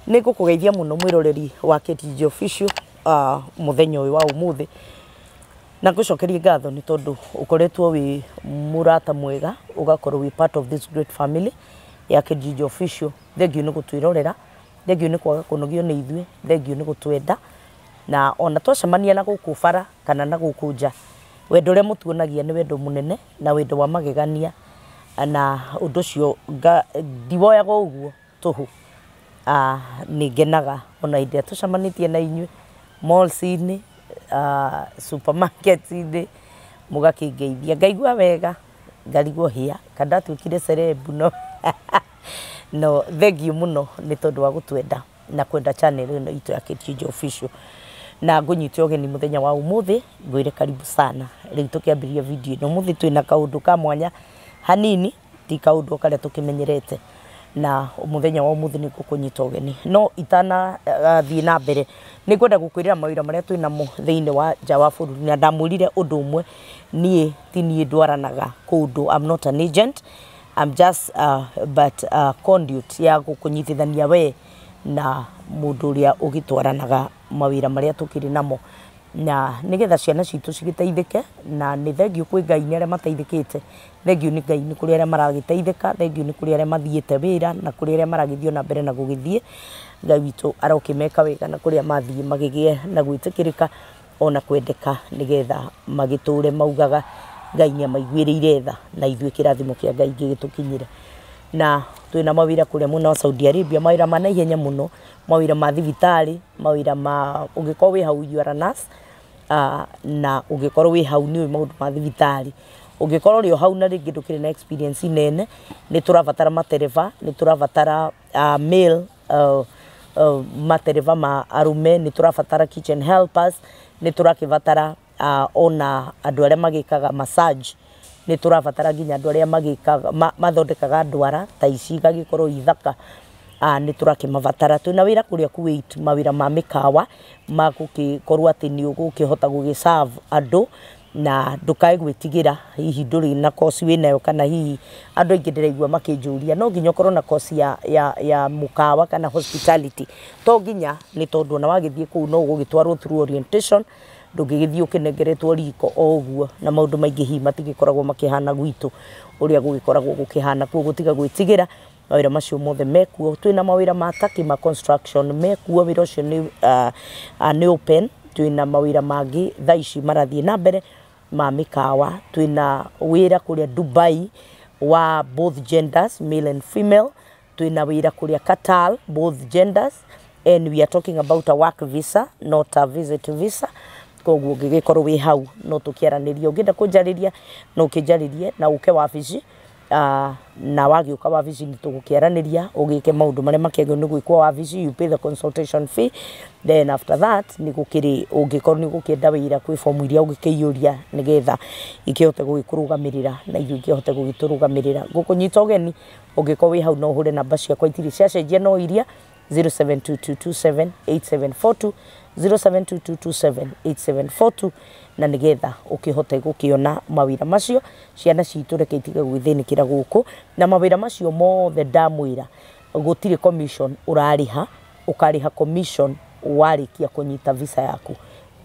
Niko kugeithia muno mwiroreri wa KTG Official muthenya uyu wa umuthi na ngucokeria ngatho ni tondu ukoretwo wi murata mwega ugakorwo wi part of this great family ya KTG Official. Thengiu ni gutwirorera, thengiu ni kwaga kunogio ni ithue, thengiu ni gutwenda na ona twacemania na guku bara kana na guku nja, wendo ria mutuonagia ni wendo munene na wendo wa magegania na undu cio ndiwoyaga uguo tuhu. Ningenaga ona inde tucemanitie na inyue malls-ini, supermarkets-ini mugakingeithia, ngaigua wega, ngarigwo hia kada twikire cerebu no thengiu muno ni tondu wa gutwenda na kwenda channel ino itu ya KTG Official. Na ngunyite ogeni muthenya wa umuthi, ngwire karibu sana. Riu tukiambiria video ino muthi twina kaundu ka mwanya hanini, ti kaundu karia tukimenyerete na muthenya wa umuthi ni gukunyita ogeni. No itana thii na mbere ni kwenda gukwirira mawira maria twina mo thiini wa nja wa bururi na ndamurire undu umwe, nie ti nie ndwaranaga kundu. I'm not an agent, I'm just but conduit ya gukunyitithania we na mundu uria ugitwaranaga mawira maria tukiri namo na nigetha ciana citu cigiteithike. Na ni thengiu kwi Ngai ni aria mateithikite, thengiu ni Ngai ni kuri aria maragiteithika, thengiu ni kuri aria mathiite wira na kuri aria maragithio na mbere na gugithie. Ngai witu arokimeka wega na kuri amathie magigie na gwitikirika ona kwendeka nigetha magiture maugaga Ngai ni amaiguirire tha na ithue kirathimo kia Ngai gigitukinyire. Na twina mawira kuria muno Saudi Arabia, mawira ma naihenya muno, mawira ma thibitari, mawira ma ungikorwo wi hau you are a nurse, na ungikorwo wi hau ni maundu ma thibitari, ungikorwo ri hau na ringi ndukire na experience nene, ni turabatara matereva, ni turabatara male matereva ma arume, ni turabatara kitchen helpers, ni turakibatara ona andu aria magikaga massage, ni turabatara nginya andu aria magikaga mathondekaga ndwara ta ici gagikorwo ithaka. Ni turakimabatara. Twina wira kuria Kuwait, mawira ma mikawa magukikorwo ati ni ugukihota gugiserve andu na ndukae gwitigira hihi nduri na course winayo kana hihi andu aingi ndiraigua makinjuria no nginya ukorwo na course ya mukawa kana hospitality. To nginya ni tondu na wagithie ku no ugitwarwo through orientation, ndungigithie ukinengeretwo riko oguo na maundu maingi hi matigikoragwo makihana gwitu uria gugikoragwo gukihana kuo gutiga gwitigira. Mawira macio mothe mekuo. Twina mawira ma taki ma construction mekuo, wira ucio ni open. Twina mawira mangi thaici marathie na mbere ma mikawa. Twina wira kuria Dubai wa both genders, male and female. Twina wira kuria Qatar, both genders, and we are talking about a work visa, not a visit visa. Koguo ngigikorwo wi hau no tukiaraniria, ungenda kunjariria no ukijaririe na uke wabici. Na wagiuka wabici ni tugukiaraniria ugike maundu maria makegio ni gwikwo wabici, you pay the consultation fee. Then after that ni gukiri ungikorwo ni gukienda wira kwi form iria ugikiyuria nigetha ikihote gugikurugamirira na iyo ikihote gugiturugamirira. Gukunyita ogeni ungikorwo wi hau no hure namba ciakwa itiri cia cenjia no iria 0722278742 0722278742 na nigetha ukihote gukiona mawira macio. Ciana citu reke itige gwithinikira guku na mawira macio mothe ndamwira gutire commission urariha, ukariha commission warikia kunyita visa yaku.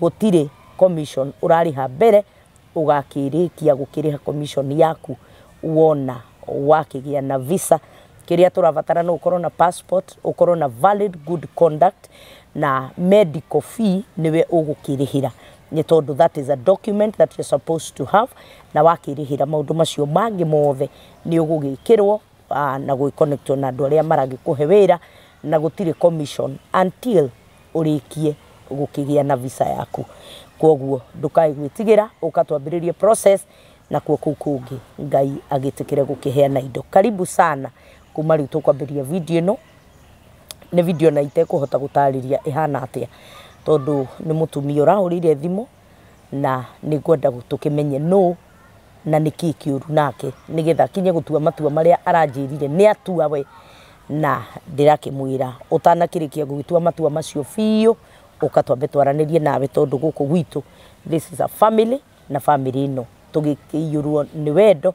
Gutire commission urariha mbere ugakirikia gukiriha commission yaku wona wakigia na visa. Kiria turabatara no ukorwo na passport, ukorwo na valid good conduct na medical fee niwe ugukirihira. Ni tondu that is a document that you're supposed to have. Na wakirihira maundu macio mangi mothe ni ugugikirwo na gwiconnectwo na andu aria maragikuhe wira na gutire commission until urikie gukigia na visa yaku. Koguo ndukai gwitigira ukatwambiririe process na kuo kungi Ngai agitikire gukiheana indo. Karibu sana kuma riu tukwambiria video ino. Ni video na itekuhota gutariria ihana atia tondu ni mutumia urahurire thimu na ni kwenda tukimenye no na niki kiuru nake nigetha kinye gutua matua maria aranjirire ni atua we na ndirakimwira utanakirikia gugitua matua macio fiyo ukatwambe twaranirie nawe tondu guku gwitu this is a family na family ino tugikiyurwo ni wendo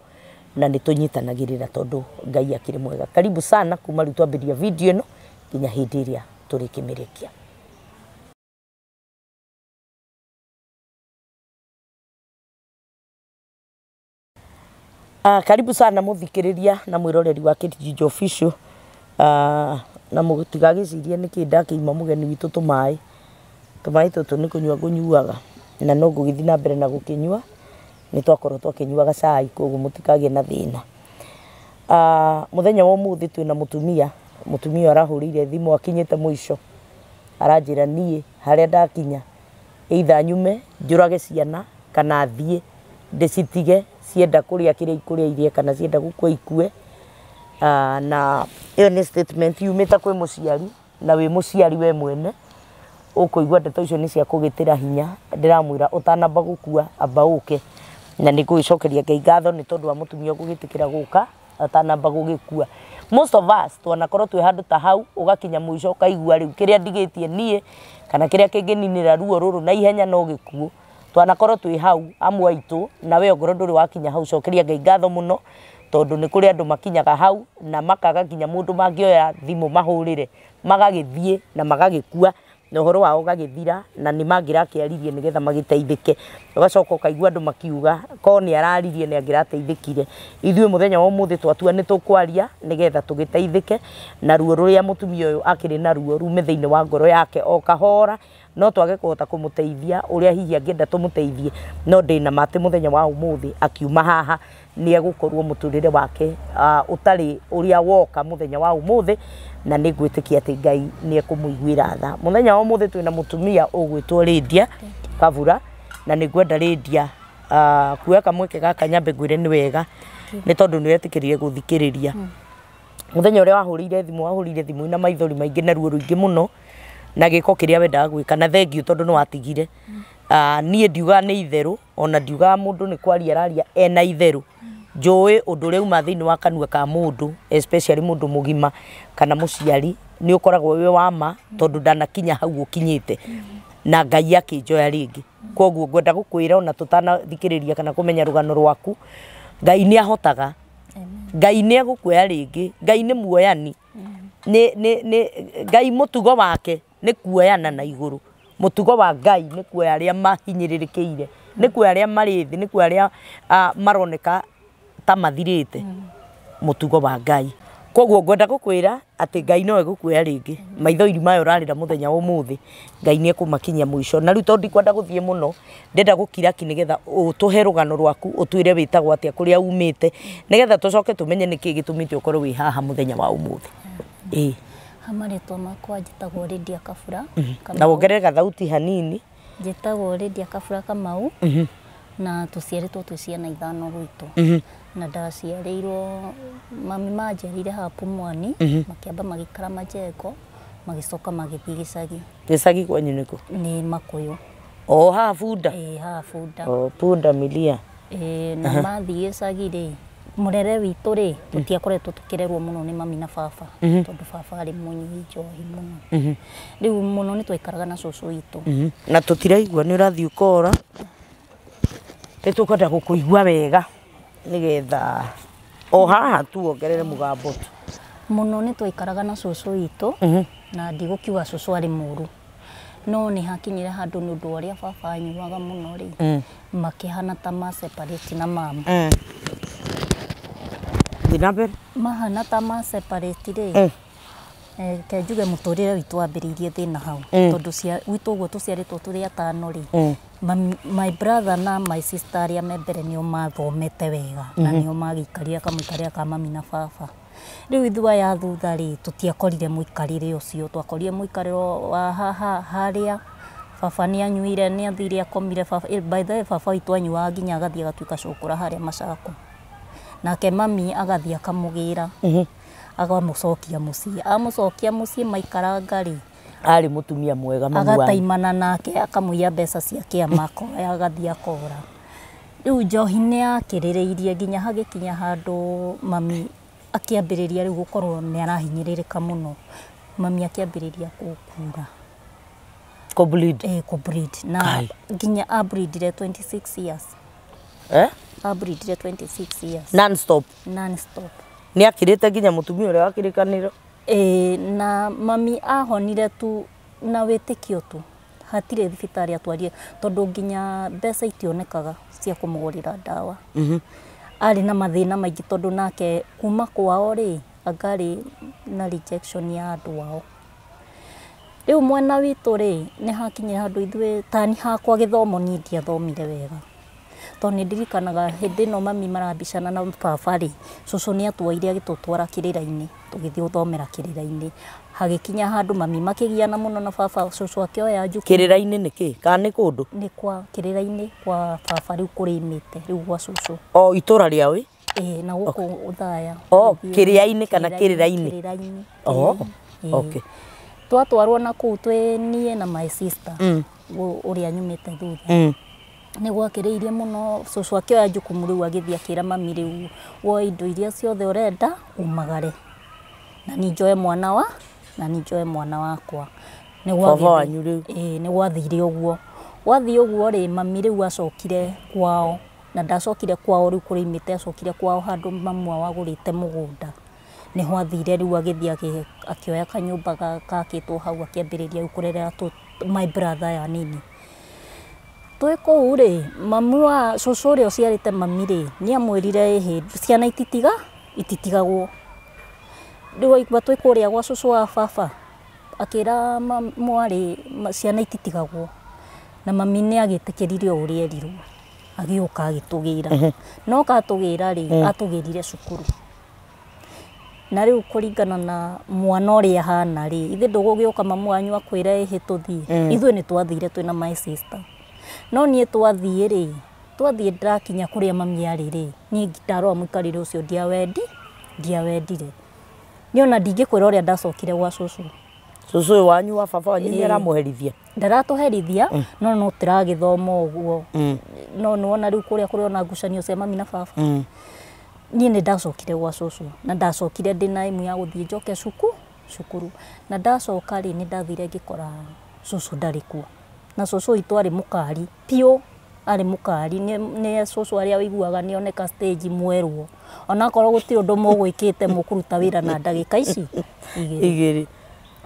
na nitunyitanagirira tondu Ngai akiri mwega. Karibu sana kuma riu twambiria video ino nginya hindi iria tũrĩ kĩmĩrĩkia. Karibu sana mũthikĩrĩria na mwĩroreri wa Kijiji Official. Na mũtigagĩcirie nĩkĩ ndakĩima mũgeni witũ tũmaĩ. Tũmaĩ tũtũ nĩ kũnyua ngũnyuaga na no ngũgĩthiĩ na mbere na gũkĩnyua. Nĩ twakorwo twakĩnyuaga cai koguo mũtikagĩe na thĩna. Mũthenya wa ũmũthĩ twĩna mũtumia arahũrĩire thimũ akinyĩte mũico. Aranjĩra niĩ harĩa ndakinya either nyume njũrage ciana kana thiĩ ndĩcitige cienda kũrĩa kĩrĩa ikũrĩa irie kana cienda gũkua ikue. Na ĩyo nĩ statement yumĩte kwĩ mũciari na wĩ mũciari we mwene ũkũigua ndeto icio nĩ cia kũgĩtĩra hinya. Ndĩramwĩra ũtanamba gũkua amba ũke, na nĩ ngũgĩcokeria Ngai ngatho nĩ tondũ wa mũtumia gũgĩtĩkĩra gũka atanamba gũgĩkua. Most of us twanakorwo twĩ handũ ta hau, ũgakinya mũico ũkaigua rĩu kĩrĩa ndigĩtie niĩ kana kĩrĩa kĩngĩninĩra ruo rũrũ na ihenya no gĩkuũ. Twanakorwo twĩ hau amwe aitũ, na we ongorwo ndũrĩ wakinya hau cokeria Ngai ngatho mũno tondũ nĩ kũrĩ andũ makinyaga hau na makaga kinya mũndũ mangĩoya thimũ mahũrĩre magagĩthiĩ na magagĩkua na ũhoro wao ũgagĩthira na nĩ mangĩrakĩaririe nĩgetha magĩteithĩke. Ũgacoka ũkaigua andũ makiuga korwo nĩ araririe nĩ angĩrateithĩkire. Ithuĩ mũthenya wa ũmũthĩ twatua nĩ tũkwaria nĩgetha tũgĩteithĩke, na ruo rũrĩa mũtumia ũyũ akĩrĩ na ruo rume thĩinĩ wa ngoro yake o kahora, no twage kũhota kũmũteithia ũrĩa hihi angĩenda tũmũteithie. No ndĩna ma atĩ mũthenya wa ũmũthĩ akiuma haha nĩ egũkorwo mũtũrĩre wake ũtarĩ ũrĩa woka mũthenya wa ũmũthĩ, na nĩ ngwĩtĩkia atĩ Ngai nĩ ekũmũiguĩra tha. Mũthenya wa ũmũthĩ twĩna mũtumia ũgwĩtwo Lydia Kabura, na nĩ ngwenda Lydia kuoya kamweke gaka nyambe ngwĩre nĩ wega nĩ tondũ nĩ wetĩkĩrire gũthikĩrĩria. Mũthenya ũrĩa wahũrĩire thimũ ina maithori maingĩ na ruo rũingĩ mũno na gĩko kĩrĩa wendaga gwĩka, na thengiũ tondũ nĩ watigire. Niĩ ndiugaga nĩ itherũ, ona ndiugaga mũndũ nĩ kwaria araria ena itherũ. Njũĩ ũndũ ũrĩa uma thĩinĩ wa kanua ka mũndũ, especially mũndũ mũgima kana mũciari, nĩ ũkoragwo wĩ wa ma tondũ ndanakinya hau ũkinyĩte na Ngai akĩnjoya rĩngĩ. Koguo ngwenda gũkwĩra ona tũtanathikĩrĩria kana kũmenya rũgano rwaku, Ngai nĩ ahotaga. Ngai nĩ egũkuoya rĩngĩ. Ngai nĩ muoyani. Ngai mũtugo wake nĩ kuoyana na igũrũ. Mũtugo wa Ngai nĩ kuoya arĩa mahinyĩrĩrĩkĩire, nĩ kuoya arĩa marĩ thĩ, nĩ kuoya arĩa maroneka ta mathirĩte. Mũtugo wa Ngai. Koguo ngwenda gũkwĩra atĩ Ngai no egũkuoya rĩngĩ. Maithori maya ũrarĩra mũthenya wa ũmũthĩ, Ngai nĩ ekũmakinyia mũico. Na rĩu tondũ ndikwenda gũthiĩ mũno, ndenda gũkiraki nĩgetha ũtũhe rũgano rwaku, ũtwĩre wĩtagwo atĩa, kũrĩa umĩte, nĩgetha tũcoke tũmenye nĩkĩ gĩtũmĩte ũkorwo wĩ haha mũthenya wa ũmũthĩ. Marĩtwa makwa njĩtagwo Lydia Kabura. Na wongerere gathauti hanini. Njĩtagwo Lydia Kabura Kamau, na tũciarĩtwo twĩ ciana ithano gwitũ. Na ndaciarĩirwo, mami manjiarĩire haha Pumwani, makĩamba magĩikara Majengo, magĩcoka magĩthiĩ gĩcagi. Gĩcagi kwanyu nĩkũ? Nĩ Makũyũ. O haha Bunda? Haha Bunda. O Bunda milia. Na mathiĩ gĩcagi rĩ, mũrere witũ rĩ, tũtiakoretwo tũkĩrerwo mũno nĩ mami na baba, tondũ baba arĩ mũnyui njohi mũno. Rĩu mũno nĩ twaikaraga na cũcũ witũ. Na tũtiraigua nĩ ũrathiĩ ũkora, nĩ tũkwenda gũkũigua wega nĩgetha o haha tu wongerere mũgambo tu. Mũno nĩ twaikaraga na cũcũ witũ, na ndigũkiuga cũcũ arĩ mũru, no nĩ hakinyire handũ nĩ ũndũ ũrĩa baba anyuaga mũno rĩ, makĩhana ta ma separate na mama. Mahana ta ma separate rĩ, ke njuge mũtũrĩre witũ wambĩrĩirie thĩna hau, tondũ gwitũ ũguo tũciarĩtwo tũrĩ atano rĩ, my brother na my sister arĩa me mbere nĩo mathomete wega na nĩo magĩikarire kamũikarĩre ka mami na baba. Rĩu ithuĩ aya thutha rĩ, tũtiakorire mũikarĩre ũcio, twakorire mũikarĩre wa harĩa baba nĩ anyuire, nĩ athire akomire. By the way baba witũ anyuaga nginya agathiĩ agatuĩka cũkũra harĩa Macako, nake mami agathiĩ akamũgĩra agamũcokia mũciĩ. Amũcokia mũciĩ maikaranga rĩ, arĩ mũtumia mwega mamu wanyu, agataimana nake akamũiya mbeca ciake amakoya agathiĩ akora. Rĩu njohi nĩ yakĩrĩrĩirie nginya hagĩkinya handũ mami akĩambĩrĩria rĩu gũkorwo nĩ arahinyĩrĩrĩka mũno. Mami akĩambĩrĩria gũkura, kũbleed na nginya ableedire 26 years. Ableedire 26 years non stop. Nĩ akĩrĩte nginya mũtumia ũrĩa wakĩrĩkanĩro. na mami ahonire tu na wĩtĩkio tu hatirĩ thibitarĩ atwarie tondũ nginya mbeca itionekaga cia kũmũgũrĩra ndawa. Arĩ na mathĩna maingĩ tondũ nake kuma kwao rĩ angarĩ na rejection ya andũ ao. Rĩu mwena witũ rĩ nĩ hakinyire handũ ithuĩ tani hakwa gĩthomo niĩ ndiathomire wega. Tondũ nĩndirikanaga hĩndĩ ĩno mami marambicana na baba rĩ cũcũ nĩatwoire agĩtũtwara kĩrĩra-inĩ tũgĩthiĩ gũthomera kĩrĩra-inĩ. Hagĩkinya handũ mami makĩgiana mũno na baba cũcũ akĩoya njukũ. Kĩrĩra-inĩ nĩkĩ? Kana nĩ kũndũ? Nĩ kwa kĩrĩra-inĩ kwa baba rĩu kũrĩmĩte rĩu gwa cũcũ. O itũra rĩao? Na gũkũ Othaya. Kĩrĩa-inĩ kana kĩrĩra-inĩ? Kĩrĩra-inĩ. Okay. Twatwarwo na kũu twĩ niĩ na my sister ũrĩa nyumĩte thutha. Nĩ gwakĩrĩirie mũno cũcũ akĩoya jukumu rĩu agĩthiĩ akĩra mami rĩu woe indo iria ciothe ũrenda umagare na niĩ njoe mwana wakwa. Baba wanyu rĩu? Nĩ gwathire ũguo. Gwathiĩ ũguo rĩ mami rĩu acokire kwao na ndacokire kwao rĩu kũrĩmĩte acokire kwao handũ mamu wao agũrĩte mũgũnda. Nĩho athire rĩu agĩthiĩ akĩoya kanyũmba gakĩtwo hau akĩambĩrĩria rĩu kũrerera my brother ya nini. Twĩ kũu rĩ mamu wa cũcũ ũrĩa ũciarĩte mami rĩ nĩamwĩrire ciana ititigagwo. Rĩu aigua twĩ kũrĩa gwa cũcũ wa baba akĩra mwarĩ ciana ititigagwo na mami nĩagĩtĩkĩrire ũrĩa erirwo agĩũka agĩtũgĩra. No katũgĩra rĩ atũgĩrire cukuru. Na rĩu kũringana na mwana ũrĩa hana rĩ ithe ndũgũgĩũka mamu wanyu akwĩra tũthiĩ. Ithuĩ nĩtwathire twĩna my sister. No niĩ twathiĩ ndakinya kũrĩa mami arĩ rĩ niĩ ndarora mũikarĩre ũcio ndiawendire. Niĩ ona ndingĩkwĩra ũrĩa ndacokire gwa cũcũ. Cũcũ ũyũ wanyu wa baba wanyu nĩaramũherithia? Ndaratũherithia no tũragĩthoma ũguo. No nĩwona rĩu kũrĩa ona ngucanio cia mami na baba. Niĩ nĩndacokire gwa cũcũ na ndacokire ndĩna ĩmu ya gũthiĩ njoke cukuru. Na ndacoka rĩ nĩndathire ngĩkora cũcũ ndarĩ kuo. Na cũcũ witũ arĩ mũkari piũ arĩ mũkari nĩ cũcũ arĩa wĩiguaga nĩoneka stage mwerwo. Onakorwo gũtirĩ ũndũ mũgwĩkĩte mũkũruta wĩra na ndagĩka ici igĩrĩ.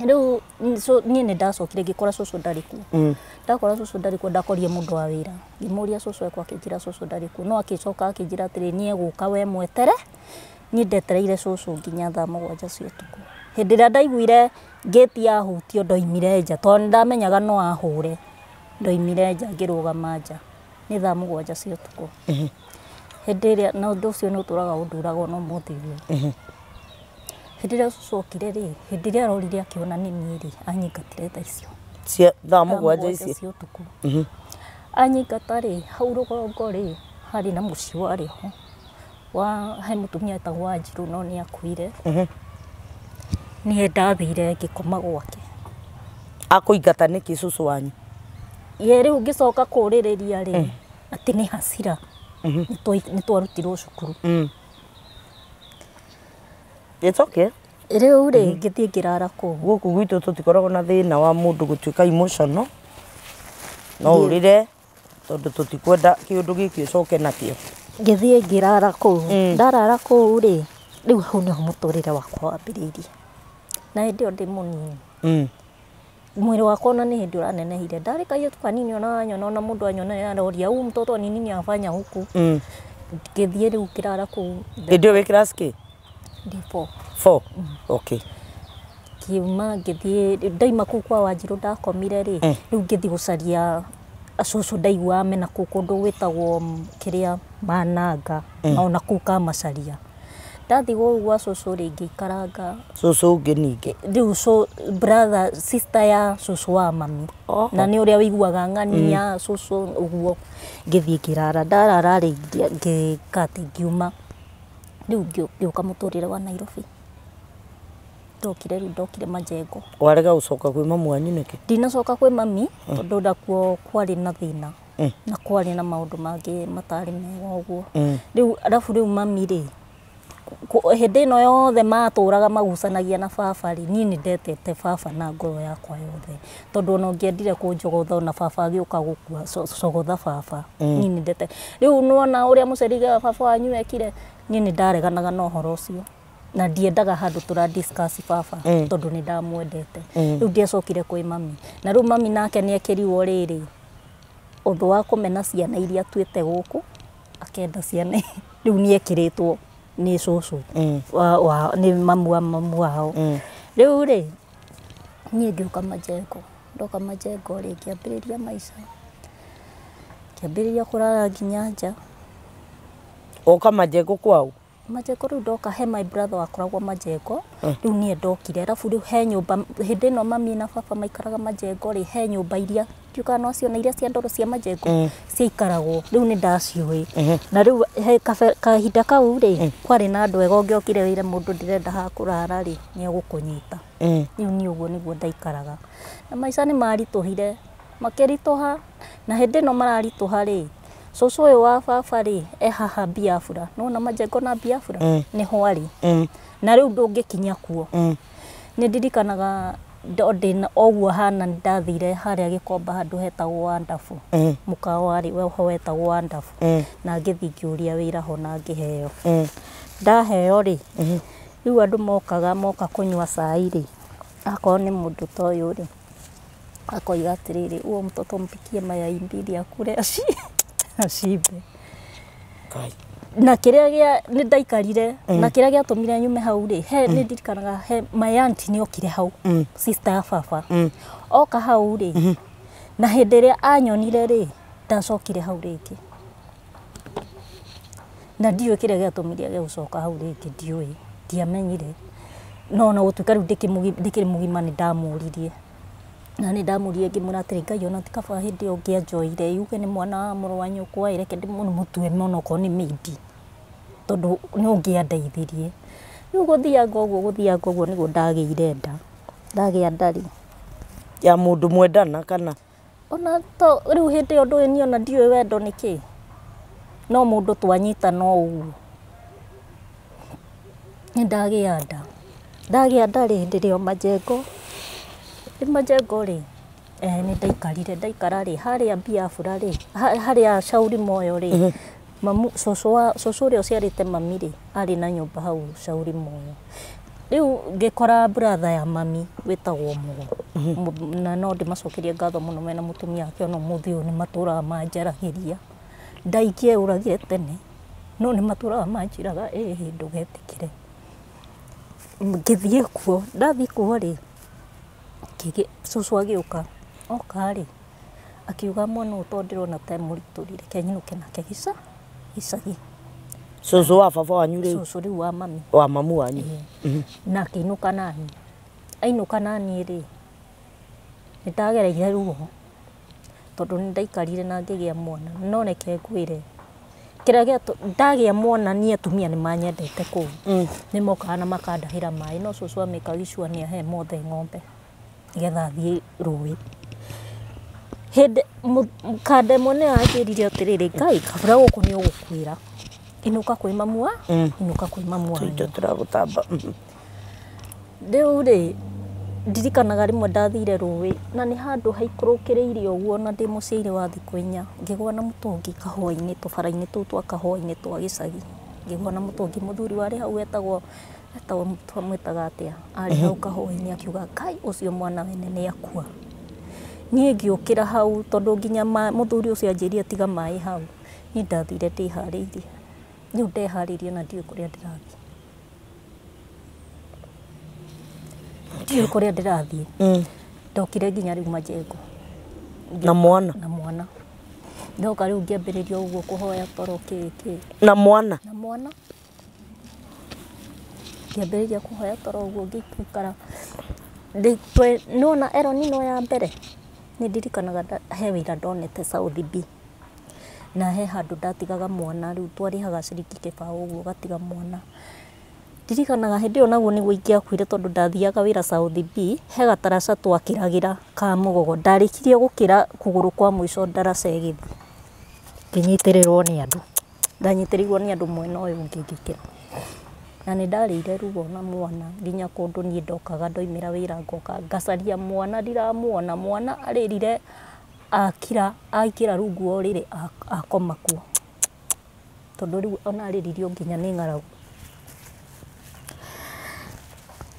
Rĩu niĩ nĩndacokire ngĩkora cũcũ ndarĩ kuo. Ndakora cũcũ ndarĩ kuo ndakorire mũndũ wa wĩra. Ngĩmũria cũcũ ekwo akĩnjĩra cũcũ ndarĩ kuo. No agĩcoka akĩnjĩra atĩrĩ niĩ gũka we mwetere. Niĩ ndetereire cũcũ nginya thaa 7 cia ũtukũ. Hĩndĩ ĩrĩa ndaiguire gate yahutio ndoimire nja tondũ nĩndamenyaga no ahũre. Ndoimire nja ngĩrũgama nja nĩ thaa 7 cia ũtukũ. Hĩndĩ ĩrĩa na ũndũ ũcio nĩũtũraga ũnduraga no mũthĩ ũyũ. Hĩndĩ ĩrĩa cũcũ okire rĩ hĩndĩ ĩrĩa arorire akĩona nĩ niĩ rĩ anyingatire thaa icio cia thaa 7 cia ũtukũ. Anyingata rĩ hau rũgongo rĩ harĩ na mũciĩ warĩ ho he mũtumia etagwo Wanjirũ no nĩakuire. Niĩ ndathire ngĩkoma gwake. Akũingata nĩkĩ cũcũ wanyu? Rĩu ngĩcoka kũrĩrĩria rĩ atĩ nĩ hasira nĩtwarutirwo cukuru. It's okay. Rĩu rĩ ngĩthiĩ ngĩrara kũu. Gũkũ gwitũ tũtikoragwo na thĩna wa mũndũ gũtuĩka emotional. No ũrĩre tondũ tũtikwenda kĩũndũ gĩkĩ ũcoke nakĩo. Ngĩthiĩ ngĩrara kũu. Ndarara kũu rĩ rĩu hau nĩho mũtũrĩre wakwa wambĩrĩirie. Na hĩndĩ ĩyo ndĩ mũnini. Mwĩrĩ wakwa ona nĩ hĩndĩ ũranenehire. Ndarĩ kairĩtu kanini ona mũndũ anyona aroria huyu mtoto ni nini anafanya huku. Ngĩthiĩ rĩu ngĩrara kũu. Hĩndĩ ĩyo wĩ class kĩ? Ndi 4. Okay. Kiuma ngĩthiĩ ndaima kũu kwa Wanjirũ ndakomire rĩ rĩu ngĩthiĩ gũcaria cũcũ ndaigua mena kũu kũndũ gwĩtagwo kĩrĩa Mananga ona kũu Kamacharia. Ndathi gwa cũcũ rĩ ngĩikaranga. Cũcũ ũngĩ ningĩ? Rĩu brother sister ya cũcũ wa mami. Na nĩ ũrĩa wĩiguaga ng'ani ya cũcũ ũguo. Ngĩthiĩ ngĩrara ndarara rĩ ngĩkati ngiuma. Rĩu ngĩũka mũtũrĩre wa Nairobi. Ndokire Majengo. Warega gũcoka kwĩ mamu wanyu nĩkĩ? Ndinacoka kwĩ mami tondũ ndakuo kwarĩ na thĩna na kwarĩ na maũndũ mangĩ matarĩ mega ũguo. Rĩu arabu rĩu mami rĩ hĩndĩ ĩno yothe matũraga magucanagia na baba rĩ niĩ nĩndetete baba na ngoro yakwa yothe tondũ ona ũngĩendire kũnjogotha ona baba agĩũka gũkua cogotha baba. Niĩ nĩndete rĩu nĩwona ũrĩa mũcerithia wa baba wanyu ekire niĩ nĩndareganaga na ũhoro ũcio. na ndiendaga handu tura discuss baba tondu ni ndamwendete riu ndiacokire kwi mami na riu mami nake ni ekiriwo riri undu wa kumena ciana iria twite guku akenda ciana riu ni ekiritwo ni cucu ni mamu wao riu ri nie ngiuka Majengo ndoka Majengo ri kiambiriria maisha kiambiriria kurara nginya nja oka Majengo kwao Majengo riu ndoka he my brother wakoragwo Majengo riu nie ndokire arafu riu he nyumba hindi no mami na baba maikaraga Majengo ri he nyumba iria tiuka no cio na iria cia ndoro cia Majengo ciikaragwo riu ni ndaciui na riu he kahinda kau ri kwari na andu ega ngiokire wire mundu ndirenda ha kurara ri ni egukunyita riu ni uguo niguo ndaikaraga na maica ni marituhire makirituha na hindi no mararituha ri cucu uyu wa baba ri haha Biafra no Majengo na Biafra ni hwari na riu ndungikinya kuo ni ndirikanaga ndina oguo hana ndathire haria Gikomba handu hetagwo Wandafu mukawari we ho wetagwo Wandafu na ngithi ngiuria wira ho na ngiheo ndaheo ri riu andu moka kunywa cai ri akoo ni mundu toyo ri akoiga atiriri uo mtoto mpikie mayai mbili akure acibe na kiria ni ndaikarire na kiria giatumire nyume hau ri he ni ndirikanaga he my aunt ni okire hau sister ya baba oka hau ri na hindi ria anyonire ri ndacokire hau ringi na ndiwe kiria giatumire gucoka hau ringi ndiwe ndiamenyire no na gutuika riu ndikiri mugima ni ndamuririe na ni ndamuririe ngimura atiri Ngai ona tikaba hindi ungianjoire yuge ni mwana wa muru wa nyukwa ireke ndimutue mono ko ni midi tondu ni ungiandeithirie riu guthianga uguo niguo ndagiire ndagia ndari ya mundu mwendana kana ona to riu hindi yo ndui ona ndiwe wendo niki no mundu twanyita no uguo ni ndagia ndari hindi rio Majengo ri ni ndaikara ri haria Biafra ri haria Shauri Moyo ri mamu cucu ria ciarite mami ri ari na nyumba hau Shauri Moyo riu ngikora brother ya mami wetagwo Mugo na no ndimacokerie ngatho muno mena mutumia ake ono muthi ni maturaga manjaragiria ndaikie uragire tene no ni maturaga manjiraga ndugetikire ngithie kuo ndathi kuo ri cucu agiuka oka ri akiuga mwana utondirona ta muriturire kenyinuke nake gicagi cucu wa baba wanyu ri cucu riu wa mami wa mamu wanyu na kinuka nani ainuka nani ri nitagereire ruo tondu ndaikarire na ngigia mwana no reke ngwire kiria ndagia mwana ni atumia ni manyendete ku ni mokaga na makandahira mai no cucu amekaga icua ni ahe mothe ng'ombe getha thie rui hende mukande mone ajirire atiriri Ngai kabura guku ni ugukwira inuka kwi mamu wa inuka kwi mamu wa tuito turagutamba riu ri ndirikanaga rimwe ndathire rui na ni handu haikurukiriire uguo na ndi muciiri wa thiku 4 ngigwa na mutungi kahoi-ini tubara-ini tu twa kahoi-ini twa gicagi ngigwa na mutungi muthuri wari hau etagwo mwitaga atia ari hau kahoi-ini akiuga Ngai ucio mwana wene ni akua nie ngiukira hau tondu nginya muthuri ucio anjirie tiga mai hau ni ndathire ndihariirie riu ndehariirie na ndiu kuria ndirathie ndiu kuria ndirathie ndokire nginya riu Majengo na mwana ndoka riu ngiambiriria uguo kuhoya toro kiki na mwana ngiambiriria kuhoya toro uguo ngikara nona eronino ya mbere ni ndirikanaga he wira ndonete South B na he handu ndatigaga mwana riu twarihaga ciringi kibao uguo gatiga mwana ndirikanaga hindi onaguo niguo ingiakuire tondu ndathiaga wira South B he gataraca twakiragira ka mugogo ndarikirie gukira kuguru kwa mwico ndaraca igithi nginyitirirwo ni andu ndanyitirirwo ni andu mwena uyu ngikira na ni ndarire rugo na mwana nginya kundu ni ndokaga ndoimira wira ngoka ngacaria mwana ndiramuona mwana aririre akira rungu orire akoma kuo tondu riu ona ariririo nginya ni ngaragu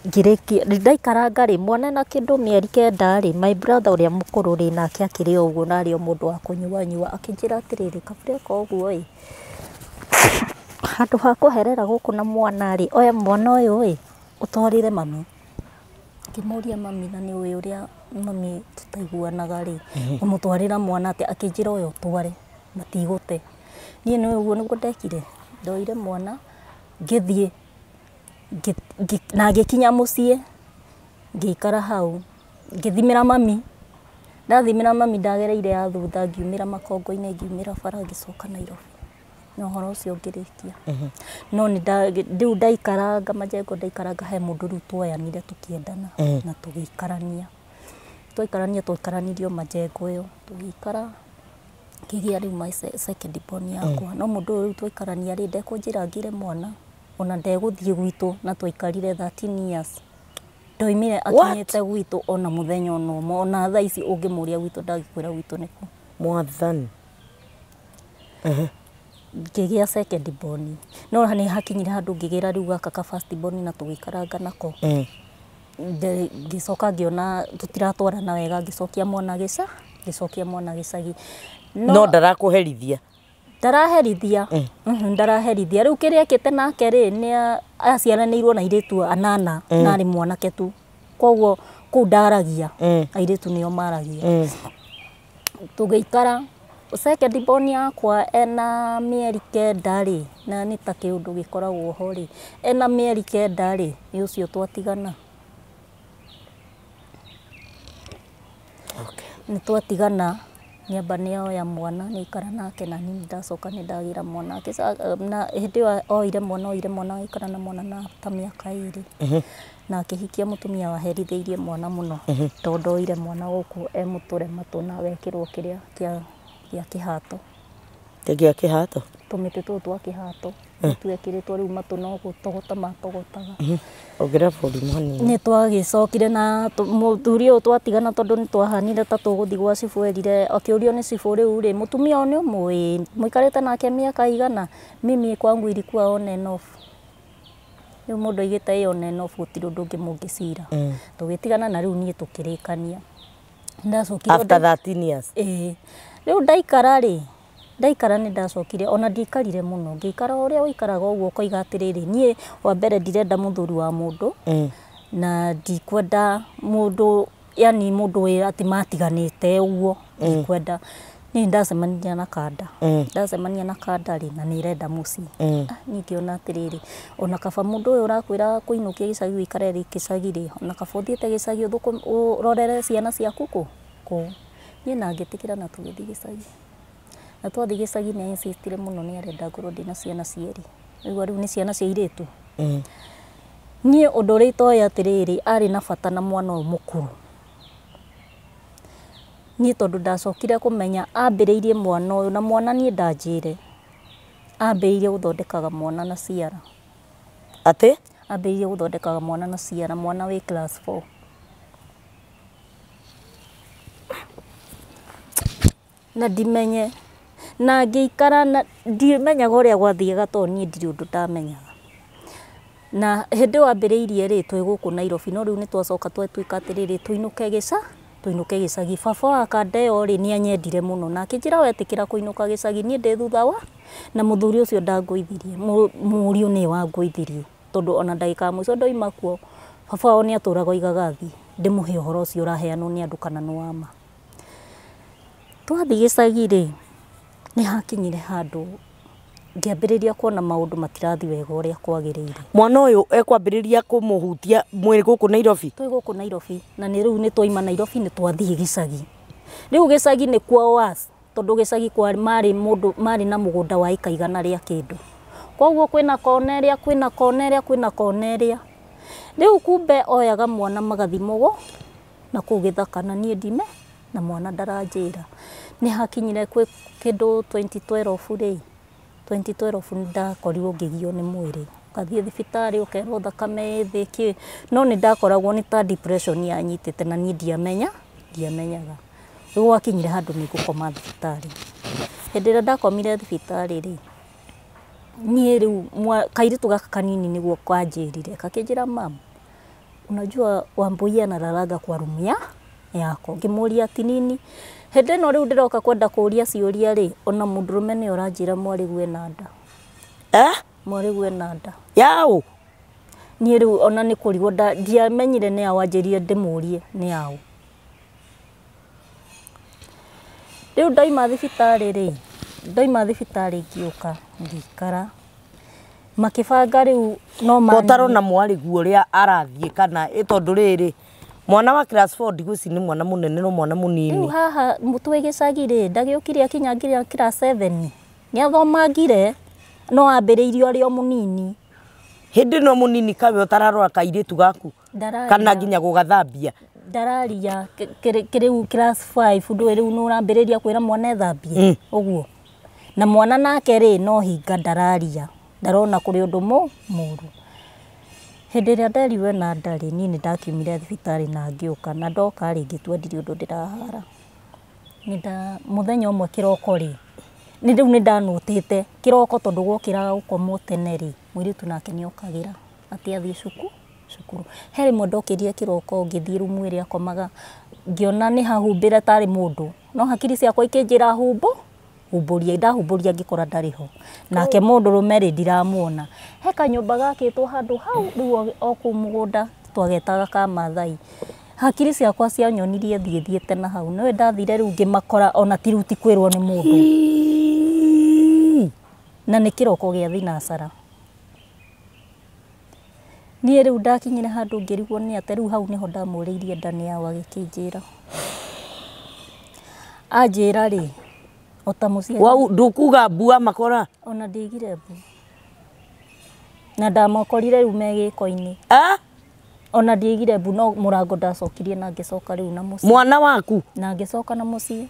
ngirikia ndaikaranga ri mwana na kindu mieri kenda ri my brother uria mukuru ri nake akiri uguo nari o mundu wa kunyuanyua akinjira atiriri kabureka uguo ri handu ha kuherera guku na mwana ri oya mwana uyu ri utwarire mami kimuria mami na ni uyu uria mami tutaiguanaga ri umutwarira mwana ati akinjira uyu tware matigute nie no uguo niguo ndekire ndoire mwana ngithie na ngikinya mucie ngikara hau ngithimira mami ndathimira mami ndagereire ya thutha ngiumira makongo-ini ngiumira bara ngicoka Nairobi no horo ucio ngirikia no ni ndiu ndaikaranga majengo ndaikaranga he mundu riu twoyanire tukiendana na tugikarania twikaranirio majengo yo tugikara kigia riu my second born yakwa no mundu riu twikarania ri ndekunjira ngire mwana ona ndeguthie gwitu na twaikarire 13 years ndoimire akinyete gwitu ona muthenya ono mo ona thaa ici ungimuria gwitu ndagikwira gwitu niku mwathani ngigia second born no ni hakinyire handu ngigira riu gaka first born na tugikaranga nako ngicoka ngiona tutiratwarana wega ngicokia mwana gicagi no ndarakuherithia ndaraherithia riu kiria kite nake ri ni aciaranirwo na iritu anana nari mwanake tu koguo ku ndaragia airitu nio maragia tugiikara second born yakwa ena mieri kenda ri na ni ta kiundu gikoragwo ho ri ena mieri kenda ri ni ucio twatigana ni twatigana nyamba nio ya mwana ni ikara nake na ni ndacoka ni ndagira mwana na hindi oire mwana ikara na mwana na ta miaka 2 na akihikia mutumia waheritheirie mwana muno tondu oire mwana guku muture matu na wekirwo kiria kia kihato tegia kihato tumite tu twa kihato twekiritwo riu matu no gutogota matogotaga ogira bodi mani ni twagicokire na muthuri uyu twatigana tondu ni twahanire ta tuguthi gwa cibu erire akiurio ni cibu riu ri mutumia onu muikarite nake miaka igana mimi kwangu ilikuwa on and off riu mundu igite on and off gutiri undu ungi mungicira tugitigana na riu nie tukirikania ndacokire after 13 years riu ndaikara ni ndacokire ona ndikarire muno ngikara uria uikaraga uguo koiga atiriri nie wa mbere ndirenda muthuri wa mundu na ndikwenda mundu yani mundu ati matiganite uguo ndikwenda ni ndacemania na kanda ri na nirenda muci ningiona atiriri ona kaba mundu uyu urakwira kuinukia gicagi wikare ri gicagi ri ona kaba uthiete gicagi urorere ciana ciaku ku ni na ngitikira na tugithi gicagi na twathi gicagi ni insistire muno ni arenda ngorwo ndina ciana cieri riu ni ciana cia iritu nie undu ri toya atiriri ari na bata na mwana uyu mukuru nie tondu ndacokire kumenya ambiriirie mwana uyu na mwana nie ndanjire ambiriirie guthondekaga mwana na ciara ati ambiriirie guthondekaga mwana na ciara mwana wi class 4 na ndimenye na ngiikara na ndimenyaga uria gwathiaga to nie ndiri undu ndamenyaga na hindi wambiriirie ri twi guku Nairobi no riu ni twacoka twatuika atiriri tuinuke gicagi baba wa kandeo ri ni anyendire muno na akinjira wetikira kuinuka gicagi nie ndi thutha wa na muthuri ucio ndanguithirie muriu ni wanguithirie tondu ona ndagika mwico ndoima kuo baba wao ni aturaga oigaga thi ndimuhe uhoro ucio uraheanwo ni andu kana no ama twathi gicagi ri ni hakinyire handu ngiambiriria kuona maundu matirathi wega uria kwagiriire mwana uyu ekwambiriria kumuhutia mwiri guku Nairobi twi guku Nairobi na ni riu ni twaima Nairobi ni twathi gicagi riu gicagi ni kwao was tondu gicagi kwa mari na mugunda wa ika igana ria kindu koguo kwina koneria riu kumbe oyaga mwana magathimogo na kugithaka na nie ndime na mwana ndaranjira ni hakinyire kwi kindu 2012 ri 2012 ndakorirwo ngigio ni mwiri kathie thibitari ukerwo thakame thiki no ni ndakoragwo ni ta depression yanyitite na nie ndiamenyaga riu wakinyire handu ni gukoma thibitari hindi ria ndakomire thibitari ri nie riu kairitu gaka kanini niguo kwanjirire kakinjira mama unajua Wambui analalaga kwa rumu yako. Ngimuria ati nini hende no riu ndiroka kwenda kuria ciuria ri ona mundurume ni oranjira mwarigu ena nda. Mwarigu ena nda yao ni riu ona ni kurigwo ndiamenyire ni awanjirie ndimurie ni ao. Riu ndaima thibitari ngiuka ngikara makibanga riu no mani gotaro na mwarigu uria arathie kana itondu riri mwana wa class 4 ndiguci ni mwana munene no mwana munini. Riu haha mutwe gicagire ndagiukire akinya nginya class 7 ni athomangire no ambiriirio ari o munini. Hindi no munini kawe utararora kairitu gaku kana nginya gugathambia ndararia kiriu class 5 ndu riu no urambiriria kwira mwana ethambie uguo na mwana nake ri no hinga ndararia ndarona kuri undu muru. Hindi ria ndariwe na ndari nini ndakiumire thibitari na ngiuka na ndoka ringi twendire undu ndirahara muthenya umwe kiroko ri ni riu ni ndanutite kiroko tondu gukiraga gukomwo tene ri mwiritu nake ni okagira ati athie cukuru heri mo ndokirie kiroko ngithie rumu iria akomaga ngiona ni hahumbire tari mundu no hakiri ciakwa ikinjira humburia ndahumburia ngikora ndariho nake mundu rumeri ndiramuona he kanyumba gakitwo handu hau riu oku mugunda twagetaga ka Mathai. Hakiri ciakwa cianyonirie thiethiete na hau no ndathire riu ngimakora ona tiruti kwirwo ni mundu na ni kiroko gia thinacara. Ni riu ndakinyire handu ngirigwo ni ate riu hau niho ndamuriirie ndani yao agikinjira anjira ri otamucia wau ndukuga bua makora ona ndigire bu na ndamakorire riu megiko-ini ona ndigire bu no murango ndacokirie na ngicoka riu na muci mwana waku na ngicoka na muci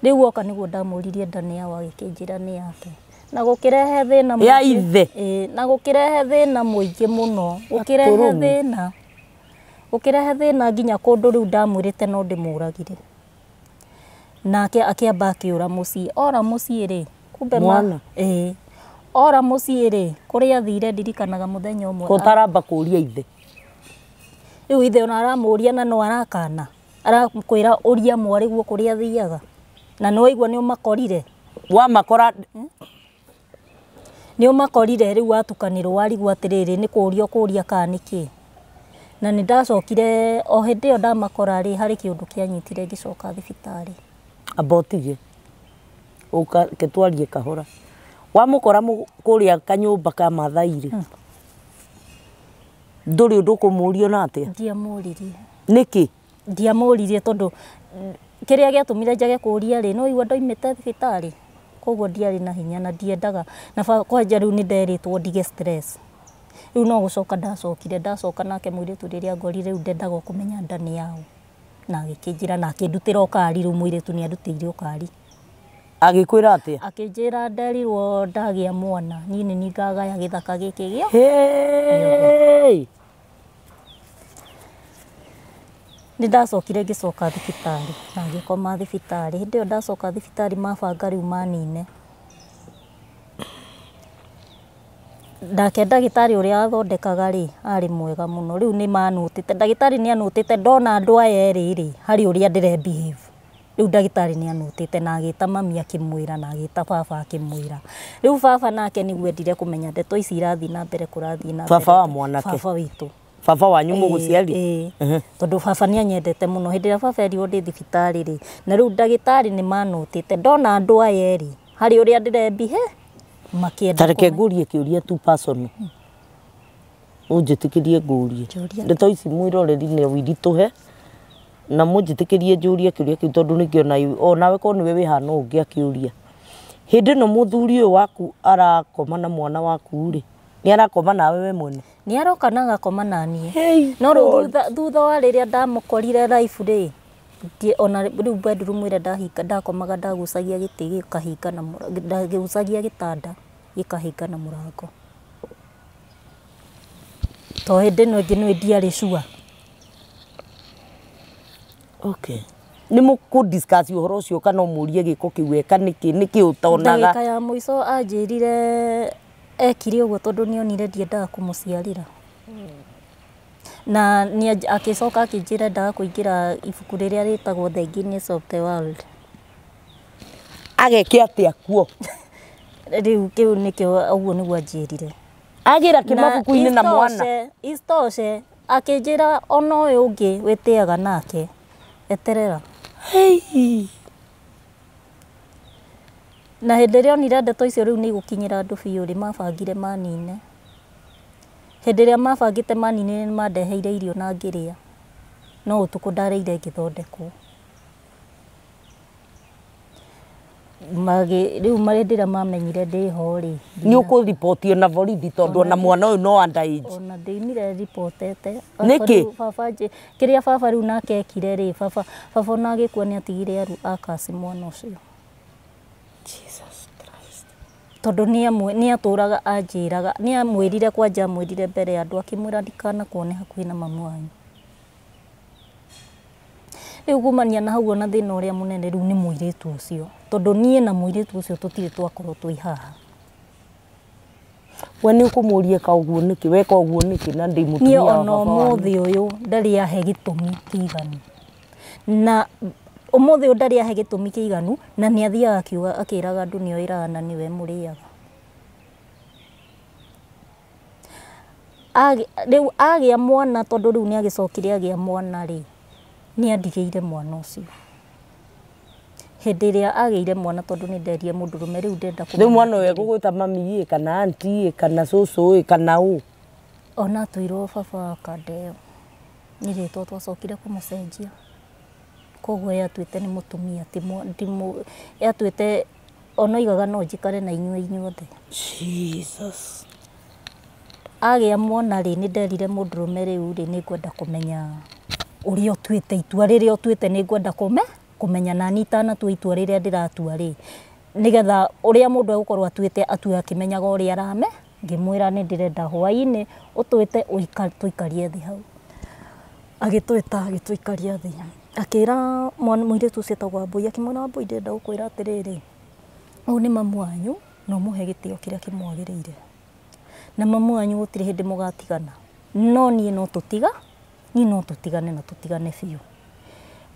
riu oka niguo ndamuririe ndani yao agikinjira ni yake na gukirehe thina ya ithe na gukirehe thina muingi muno gukirehe thina nginya kundu riu ndamwirite no ndimuragire nake akiamba akiura muci ora muci ri kumbe mwana ora muci ri kuria thire ndirikanaga muthenya umwe gutaramba kuria ithe riu ithe ona aramuria na no arakana arakwira uria mwariguo kuria thiaga na no igua ni umakorire wa makora ni umakorire riu atukanirwo warigwo atiriri ni kuria kaniki na ni ndacokire o hindi yo ndamakora ri hari kiundu kianyitire ngicoka thibitari abotige uka ketwarie kahora wa mukora kuria kanyumba ka Mathai ri nduri undu kumurio na atia ndiamuririe niki ndiamuririe tondu kiria giatumire njage kuria ri no igua ndoimite thibitari koguo ndiari na hinya na ndiendaga na kwanja riu ni nderitwo ndige stress riu no gucoka ndacoka nake mwiritu riria ngorire riu ndendaga kumenya ndani yao na agikinjira na akindutira ukari riu mwiritu ni andutire ukari agikwira atia akinjira nderirwo ndagia mwana nini ni ngagaya githaka giki gio ni ndacokire ngicoka thibitari na ngikoma thibitari hindi yo ndacoka thibitari mabanga riu manine ndake ndagitari uria athondekaga ri ari mwega muno riu ni manutite ndagitari ni anutite ndona andu aya eri hari uria ndire behave riu ndagitari ni anutite na agita mami akimwira na agita baba akimwira riu baba nake ni gwendire kumenya ndeto ici irathi na mbere kurathi na mbere baba wa mwanake baba witu baba wanyu muguciari tondu baba ni anyendete muno hindi ria baba erirwo ndi thibitari ri na riu ndagitari ni manutite ndona andu aya eri hari uria ndire behave makienda tareke ngurie kiuria tu person unjitikirie ngurie ndeto ici mwiroreri ni wirituhe na munjitikirie njurie kiuria kiu tondu nikiona onawe ko niwe wihana ungi akiuria hindi no muthuri uyu waku arakoma na mwana waku ri ni arakoma nawe we mwene ni aroka na gakoma nanie no thutha wa riria ndamukorire life ri ona riu bedroom ire ndahinga ndakomaga ndagucagia giti gikahinga na ndagucagia gitanda gikahinga na murango to hindi no ngi no ndiari sure okay ni muku discuss uhoro ucio kana murie giko kiweka niki utonaga ndagika ya muico anjirire ekire uguo tondu nionire ndiendaga kumuciarira na ni akicoka akinjira ndaga kuingira ibuku riria ritagwo The Guinness of the World ageke atia kuo riu kiu nikio uguo niguo anjirire agira kimabuku-ini na mwana istoshe akinjira ona uyu ungi witiaga nake eterera hey na hindi ria onire ndeto icio riu ni gukinyira andu biu ri mabangire manine hindi ria mabangite manine ni mandeheire irio na ngiria no utuku ndareire ngithondekwo riu marendira mamenyire ndiho ri ni ukuripotio na borithi tondu na mwana uyu no underage ona ndimire reportete niki baba kiria baba riu nake ekire ri baba na agikua ni atigire aru akasi mwana ucio Jesus Christ tondu ni aturaga anjiraga ni amwirire kwanja amwirire mbere andu akimwira ndikana kuone hakuhi na mamu wanyu riu kumania na hau ona thina uria munene riu ni muiritu ucio tondu nie na muiritu ucio tutire twakorwo twi haha we ni ukumuria ka uguo niki weka uguo niki na ndi mutumia wa baba wanyu ni muthi uyu ndari ahe gitumi kiiganu na umuthi uyu ndari ahe gitumi kiiganu na ni athiaga akiuga akiraga andu ni oiraga na niwe muriaga riu agia mwana tondu riu ni agicokire agia mwana ri ni andigeire mwana ucio hindi ria ageire mwana tondu ni nderie mundurume riu ndenda riu mwana uyu egugwita mami kana auntie kana cucu kana u ona twirwo baba akandeo ni ritwa twacokire kumucenjia koguo yatuite ni mutumia timu yatuite ona igaga no njikare na inyuothe Jesus agia mwana ri ni nderire mundurume riu ri ni kwenda kumenya uria otuite itua riria otuite ni ngwenda kumenya na nitana tu itua riria ndiratua ri nigetha uria mundu agukorwo atuite atua akimenyaga uria arame ngimwira ni ndirenda hwaini utuite tuikarie thi hau agituikaria thi akira muiritu ucio tagwa Mbui akimwira Mbui ndenda gukwira atiriri u ni mamu wanyu no muhe gitio kiria kimwagirire na mamu wanyu gutire hindi mugatigana no nie no tutiga ni no tutigane na tutigane biu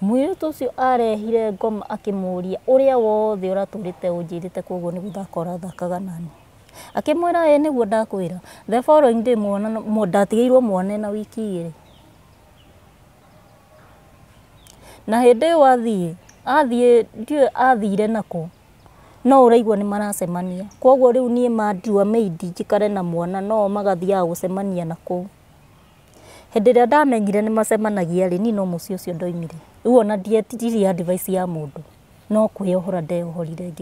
muiritu ucio arehire ngoma akimuria uria wothe uraturite unjirite koguo ni guthaka thakaga nani akimwira niguo ndakwira the following day mwana ndatigeirwo mwana na wiki igiri na hindi athie ndiwe athire nako no uraigwa ni maracemania koguo riu nie mandiwa meidi njikare na mwana no magathia gucemania nako hindi ria ndamenyire ni macemanagia ri ni no mucio ucio ndoimire riu ona ndietirie advice ya mundu no kwiohora ndeohorire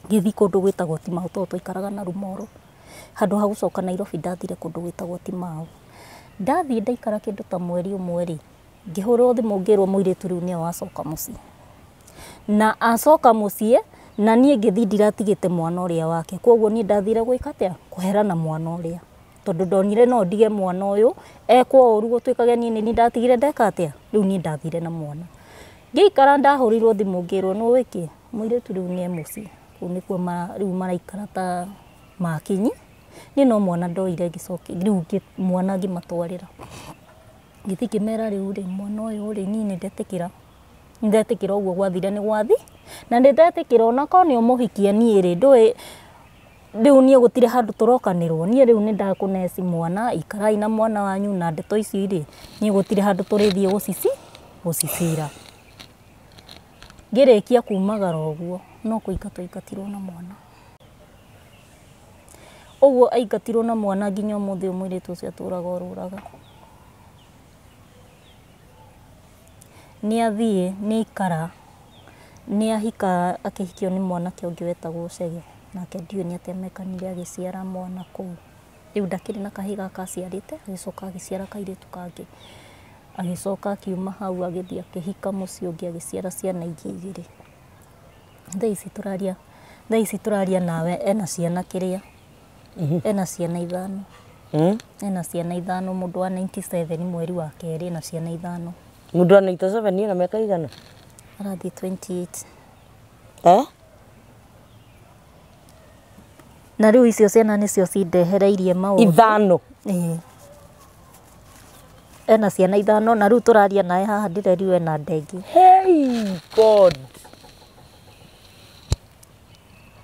ngithi kundu gwitagwo Timau to twaikaraga na Rumoro handu ha gucoka Nairobi ndathire kundu gwitagwo Timau ndathie ndaikara kindu ta mweri umwe ri ngihurwo thimu ngirwo muiritu riu ni wacoka mucii na acoka mucii na nie ngithi ndiratigite mwana uria wake koguo ni ndathire gwikatia kuherana mwana uria tondu ndonire no ndige mwana uyu ekwo uru gutwikage ni ndatigire ndekatia riu ni ndathire na mwana ngiikara ndahurirwo thimu ngirwo no wiki muiritu riu ni mucii kunikuo riu maraikara ta makinyi ni no mwana ndoire ngicoke riu mwana ngimatwarira ngithi kimera riu ri mwana uyu ri ni ndetikira uguo gwathire ni gwathi na ndetikira ona ko ni umuhikia ni ri ndui riu nie gutire handu turokanirwo nie riu ni ndakuneci mwana ikarai na mwana wanyu na ndeto ici ri nie gutire handu turithie gucicira ngirikia kumagara uguo no kuingatirwo na mwana uguo aingatirwo na mwana nginya umuthi umwiritu ucio aturaga ururaga ni athie ni ikara ni ahika akihikio ni mwana ke ungi wetagwo Cege nake ndiu ni atemekanire agiciara mwana kuu riu ndakiri na kahiga kaciarite agicoka agiciara kairitu kangi agicoka akiuma hau agithia akihika muci ungi agiciara ciana ingi igiri thaici turaria nawe ena ciana kiria ena ciana 5 ena ciana 5 mundu wa 97 mweri wa keri na ciana 5 mundu wa 97 na miaka igana arathi 28 na riu icio ciana nicio cindehereirie maundu 5 ena ciana 5 na riu turaria nae haha ndireriwe na ndenge. Hey God.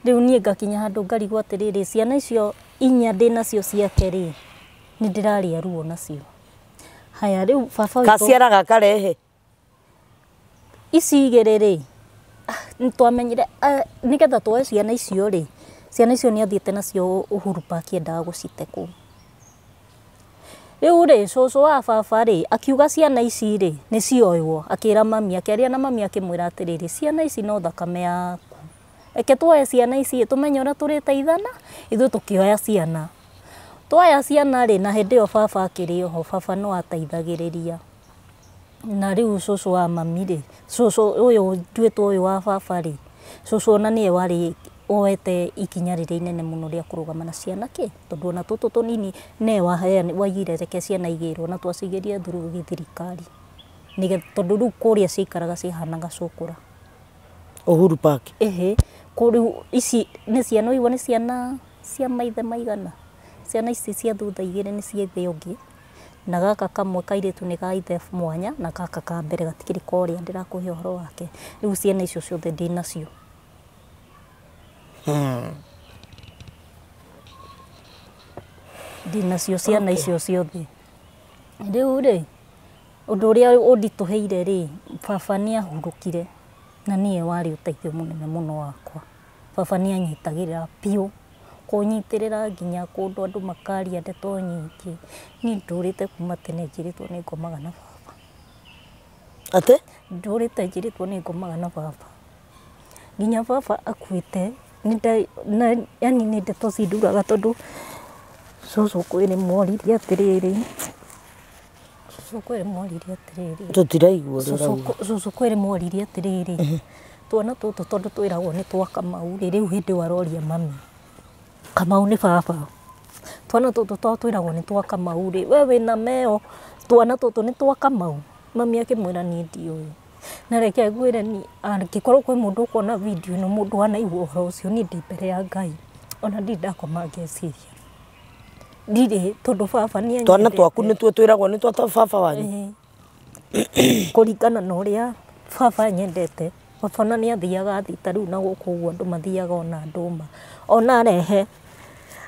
Riu nie ngakinya handu ngarigwo atiriri ciana icio 4 ndinacio ciake ri ni ndiraria ruo nacio. Haya riu baba witu kaciara gakarehe ici 2 ri twamenyire nigetha twoe ciana icio ri ciana icio ni athiete nacio Uhuru Park endaga gucite ku. Riu ri cucu wa baba ri akiuga ciana ici ri ni cioywo akira mami akiaria na mami akimwira atiriri ciana ici no thakame yaku eke twoe ciana ici tumenye ura turiteithana ithu tukioya ciana twoya ciana ri na hindi yo baba akiri ho baba no ateithagiriria na riu cucu wa mami ri cucu uyu nduitwo uyu wa baba ri cucu ona nie wari oete ikinya rire inene muno ria kurugama na ciana ke tondu ona tutu tunini ne waigire reke ciana igirwo na twacigirie thuru githirikari nige tondu riu kuria cikaraga cihanaga cukura Uhuru Park kuri ici ni ciana iwa ni ciana cia maithe maigana ciana ici cia thutha 2 ni cia ithe ungi na gaka kamwe kairitu ni ga ithe mwanya na gaka ka mbere gatikiri koria ndirakuhe horo wake riu ciana icio ciothe ndinacio. Ndinacio ciana icio ciothe riu ri undu uria undituheire ri baba ni ahurukire na nie wari uteithio munene muno wakwa. Baba ni anyitagirira piu kunyitirira nginya kundu andu makaria ndeto nyingi ni ndurite kuma tene njiritwo ni ngomaga na baba ate ndurite njiritwo ni ngomaga na baba nginya baba akuite na yani ni ndeto cinduraga tondu cucu kwiri mworirie atiriri tutiraigua cucu kwiri mworirie atiriri twana tutu tondu twiragwo ni twa Kamau riu hindi waroria mami Kamau ni baba twana tutu twiragwo ni twa Kamau ri we wina meo twana tutu ni twa Kamau mami akimwira ni ndiu na reke ngwire ni angikorwo kwi mundu ukona video no mundu anaigua uhoro ucio ni ndi mbere ya Ngai ona ndi ndakoma ngeciria ndire tondu baba ni twana twaku ni tuo twiragwo ni twa baba wanyu kuringana na uria baba nyendete baba na ni athiaga thita riu na guku uguo andu mathiaga ona nduma ona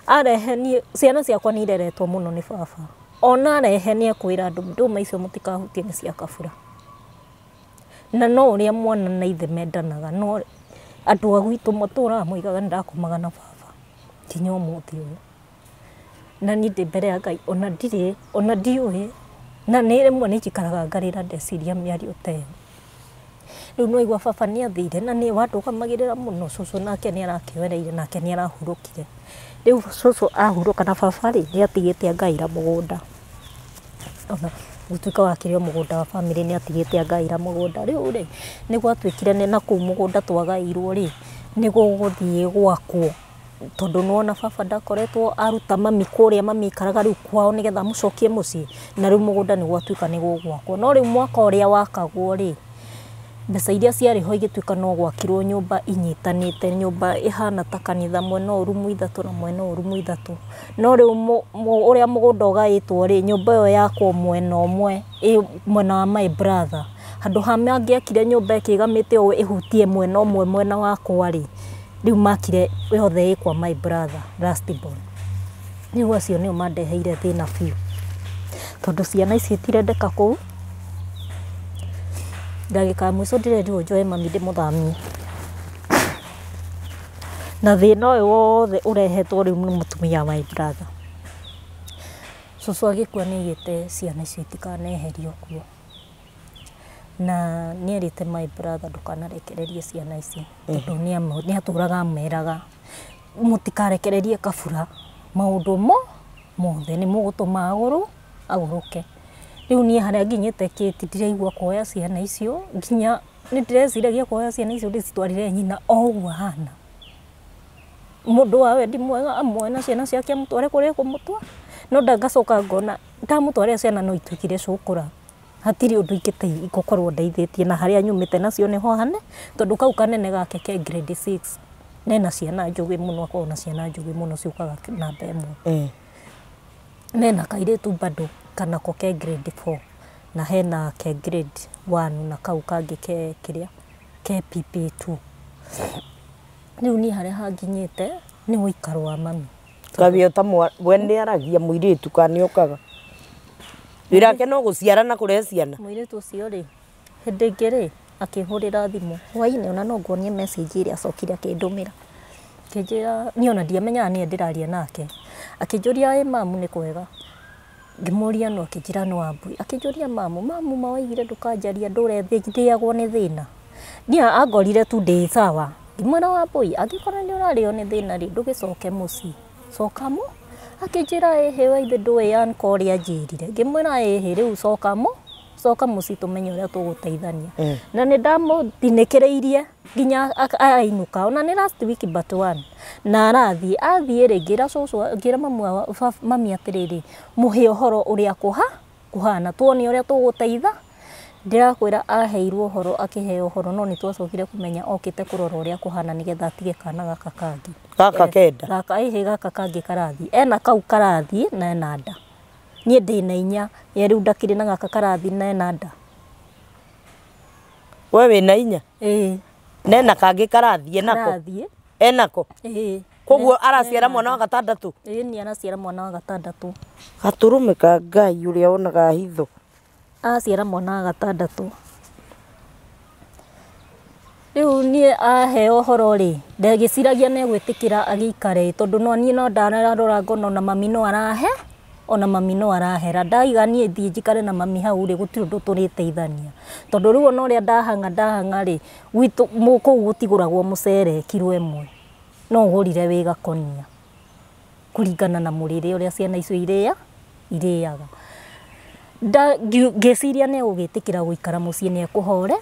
arehe ni ciana ciakwa ni ireretwo muno ni baba ona arehe ni akwira andu nduma icio mutikahutie ni cia kabura na no uria mwana na ithe mendanaga no andu agwitu matura moigaga ndakomaga na baba kinya umuthi uyu na ni ndi mbere ya Ngai ona ndiuhi na ni rimwe ni njikaraga ngarira ndeciria miario teyo riu no igua baba ni athire na ni wadukamagirira muno cucu nake ni arakioereire nake ni arahurukire riu cucu ahuruka na baba ri ni atigite Ngaira mugunda ona gutuika wakirio mugunda wa family ni atigite Ngaira mugunda riu ri ni gwatwikire ni na ku mugunda twagairwo ri ni guguthie gwakwo tondu nuona baba ndakoretwo aruta mami kuria mami karaga riu kwao nigetha mucokie mucii na riu mugunda ni gwatwika ni gugwakwo no riu mwaka uria wakagwo ri mbeca iria ciari ho igituika no gwakirwo nyumba inyitanite nyumba ihana ta kanitha mwena urumu 3 na mwena urumu 3 no riu uria mugunda ugaitwo ri nyumba yo yakwo mwena umwe mwena wa my brother handu hamwe angiakire nyumba ikigamite o ihutie mwena umwe mwena wakwa ri riu makire yothe ikwa my brother last born riu acio ni mandeheire thina biu tondu ciana ici itirendeka kuu ndagika mwico ndirendirwo njoe mami ndimuthamie na thina uyu wothe urehetwo riu ni mutumia my brother cucu agikua ni igite ciana icio itikaneherio kuo na ni erite my brother ndukanarekererie ciana ici tondu ni aturaga meraga mutikarekererie kabura maundu mothe ni mugutuma aguruke riu ni haria nginyite kiti ndiraigua kuoya ciana icio nginya ni ndireciria kuoya ciana icio ndicitwarire nyina oguo hana mundu wa wendi mwega amwe na ciana ciake mutware kuria kumutwa no ndangacoka ngona ndamutware ciana no itwikire cukura hatiri undu ingite igukorwo ndeithitie na haria nyumite nacio ni ho hane tondu kau kanene gake ke grade 6 nena ciana njugi muno akona ciana njugi muno ciukaga namba 1 nena kairitu bado kana ko ke grade 4 na hena ke grade 1 na kau kangĩ ke kĩrĩa ke PP2 rĩu niĩ harĩa hanginyĩte nĩ ũikaro wa mami kabio ta wende aragia mũirĩtu kana nĩokaga wĩra wake no gũciara na kũrehe ciana mũirĩtu ũcio rĩ hĩndĩ ĩngĩ rĩ akĩhũrĩra thimũ hwainĩ ona no nguonie message ĩrĩa acokire akĩndũmĩra akĩnjĩra niĩ ona ndiamenyaga nĩe ndĩraria nake akĩnjũria mamu nĩ kwega ngĩmũria no akĩnjĩra no Wambui akĩnjũria mamu mawaigire ndũkanjaria ndũrethĩagwo nĩ thĩna niĩ angorire tu ndĩ sawa ngĩmwĩra Wambui angĩkorwo nĩ ũrarĩo nĩ thĩna rĩ ndũgĩcoke mũciĩ cokamo akĩnjĩra ĩhĩ waithe ndũĩ anko ũrĩa anjĩrire ngĩmwĩra ĩhĩ rĩu coka mũciĩ tũmenye ũrĩa tũgũteithania na nĩ ndamũthinĩkĩrĩirie nginya ainũka ona nĩ last week but one na athiĩ rĩ ngĩra cũcũ ngĩra mami atĩrĩrĩ mũhe ũhoro ũrĩa kũhana tuone ũrĩa tũgũteitha ndĩrakwĩra aheirwo ũhoro akĩheo ũhoro no nĩ twacokire kũmenya okĩte kũrora ũrĩa kũhana nĩgetha atige kana gaka kangĩ gaka kenda gaka kangĩ karathi ena kau karathi na ena nda niĩ ndĩna inya rĩu ndakĩrĩ na gaka karathi na ena nda we wĩna inya nena kangĩ karathi enako koguo araciara mwana wa gatandatũ nĩ araciara mwana wa gatandatũ gatũrũme ka Ngai ũrĩa onaga hitho aciara mwana wa gatandatũ rĩu niĩ aheo ũhoro rĩ ndagĩciragia negwĩtĩkĩra agĩikare tondũ no niĩ no ndararora ngona ona mami no arahe ona mami no arahera ndaiga niĩ thiĩ njikare na mami hau rĩ gũtirĩ ũndũ tũrĩteithania tondũ rĩu ona ũrĩa ndahanga rĩ gwitũ kũu gũtigũragwo mũcere kiro ĩmwe no ũgũrire wĩ gakonia kũringana na mũrĩre ũrĩa ciana icio irĩaga ngĩciria negũgĩtĩkĩra gũikara mũciĩ nĩekũhore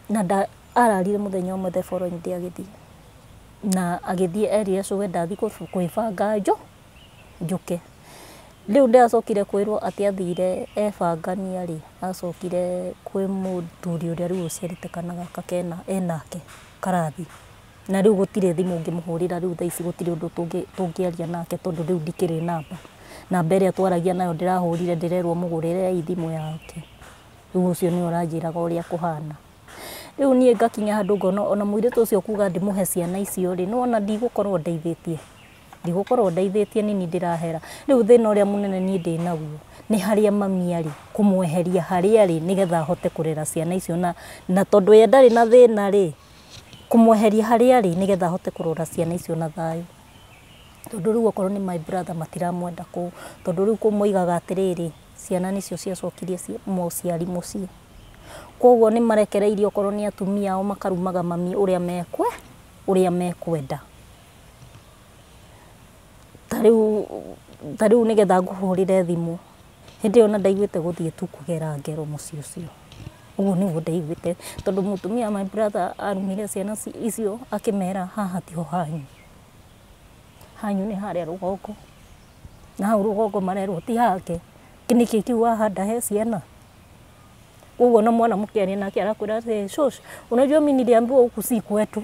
na ararire mũthenya ũmwe the following day agĩthiĩ na agĩthiĩ erire cũwe ndathi kwĩbanga njũke rĩu ndacokire kwĩrwo atĩ athire ebangania rĩ acokire kwĩ mũthuri ũrĩa rĩu ũciarĩte kana gaka enake karathi na rĩu gũtirĩ thimũ ngĩmũhũrĩra rĩu thaa ici gũtirĩ ũndũ tũngĩaria nake tondũ rĩu ndikĩrĩ namba ĩrĩa twaragia nayo ndĩrahũrire ndĩrerwo mũgũrĩre thimũ yake rĩu ũcio nĩ ũranjĩraga ũrĩa kũhana rĩu niĩ ngakinya handũ ngona ona mũirĩtu ũcio kuga ndĩmũhe ciana icio rĩ no ona ndigũkorwo ndeithĩtie nini ndĩrahera rĩu thĩna ũrĩa mũnene niĩ ndĩ naguo nĩ harĩa mami arĩ kũmweheria harĩa arĩ nĩgetha ahote kũrera ciana icio na tondũ ye ndarĩ na thĩna rĩ kũmweheria harĩa arĩ nĩgetha ahote kũrora ciana icio na thayũ tondũ rĩu okorwo nĩ my brother matiramwenda kũu tondũ rĩu kũmoigaga atĩrĩrĩ ciana nĩcio ciacokirie mũciari mũciĩ koguo nĩ marekereirie okorwo nĩ atumia ao makarumaga mami ũrĩa mekwenda tarĩu nĩgetha ngũhũrĩre thimũ hĩndĩ ĩyo na ndaiguĩte gũthiĩ tu kũgera ngero mũciĩ ũcio ũguo nĩguo ndaiguĩte tondũ mũtumia my brother arumire ciana icio akĩmera haha tiho hanyu nĩ harĩa rũgongo na hau rũgongo marerwo ti hake nĩkĩ kĩu wahanda he ciana ũguo na mwana mũkĩaria nake arakwĩra atĩ shosh unajua mimi niliambiwa huku si kwetu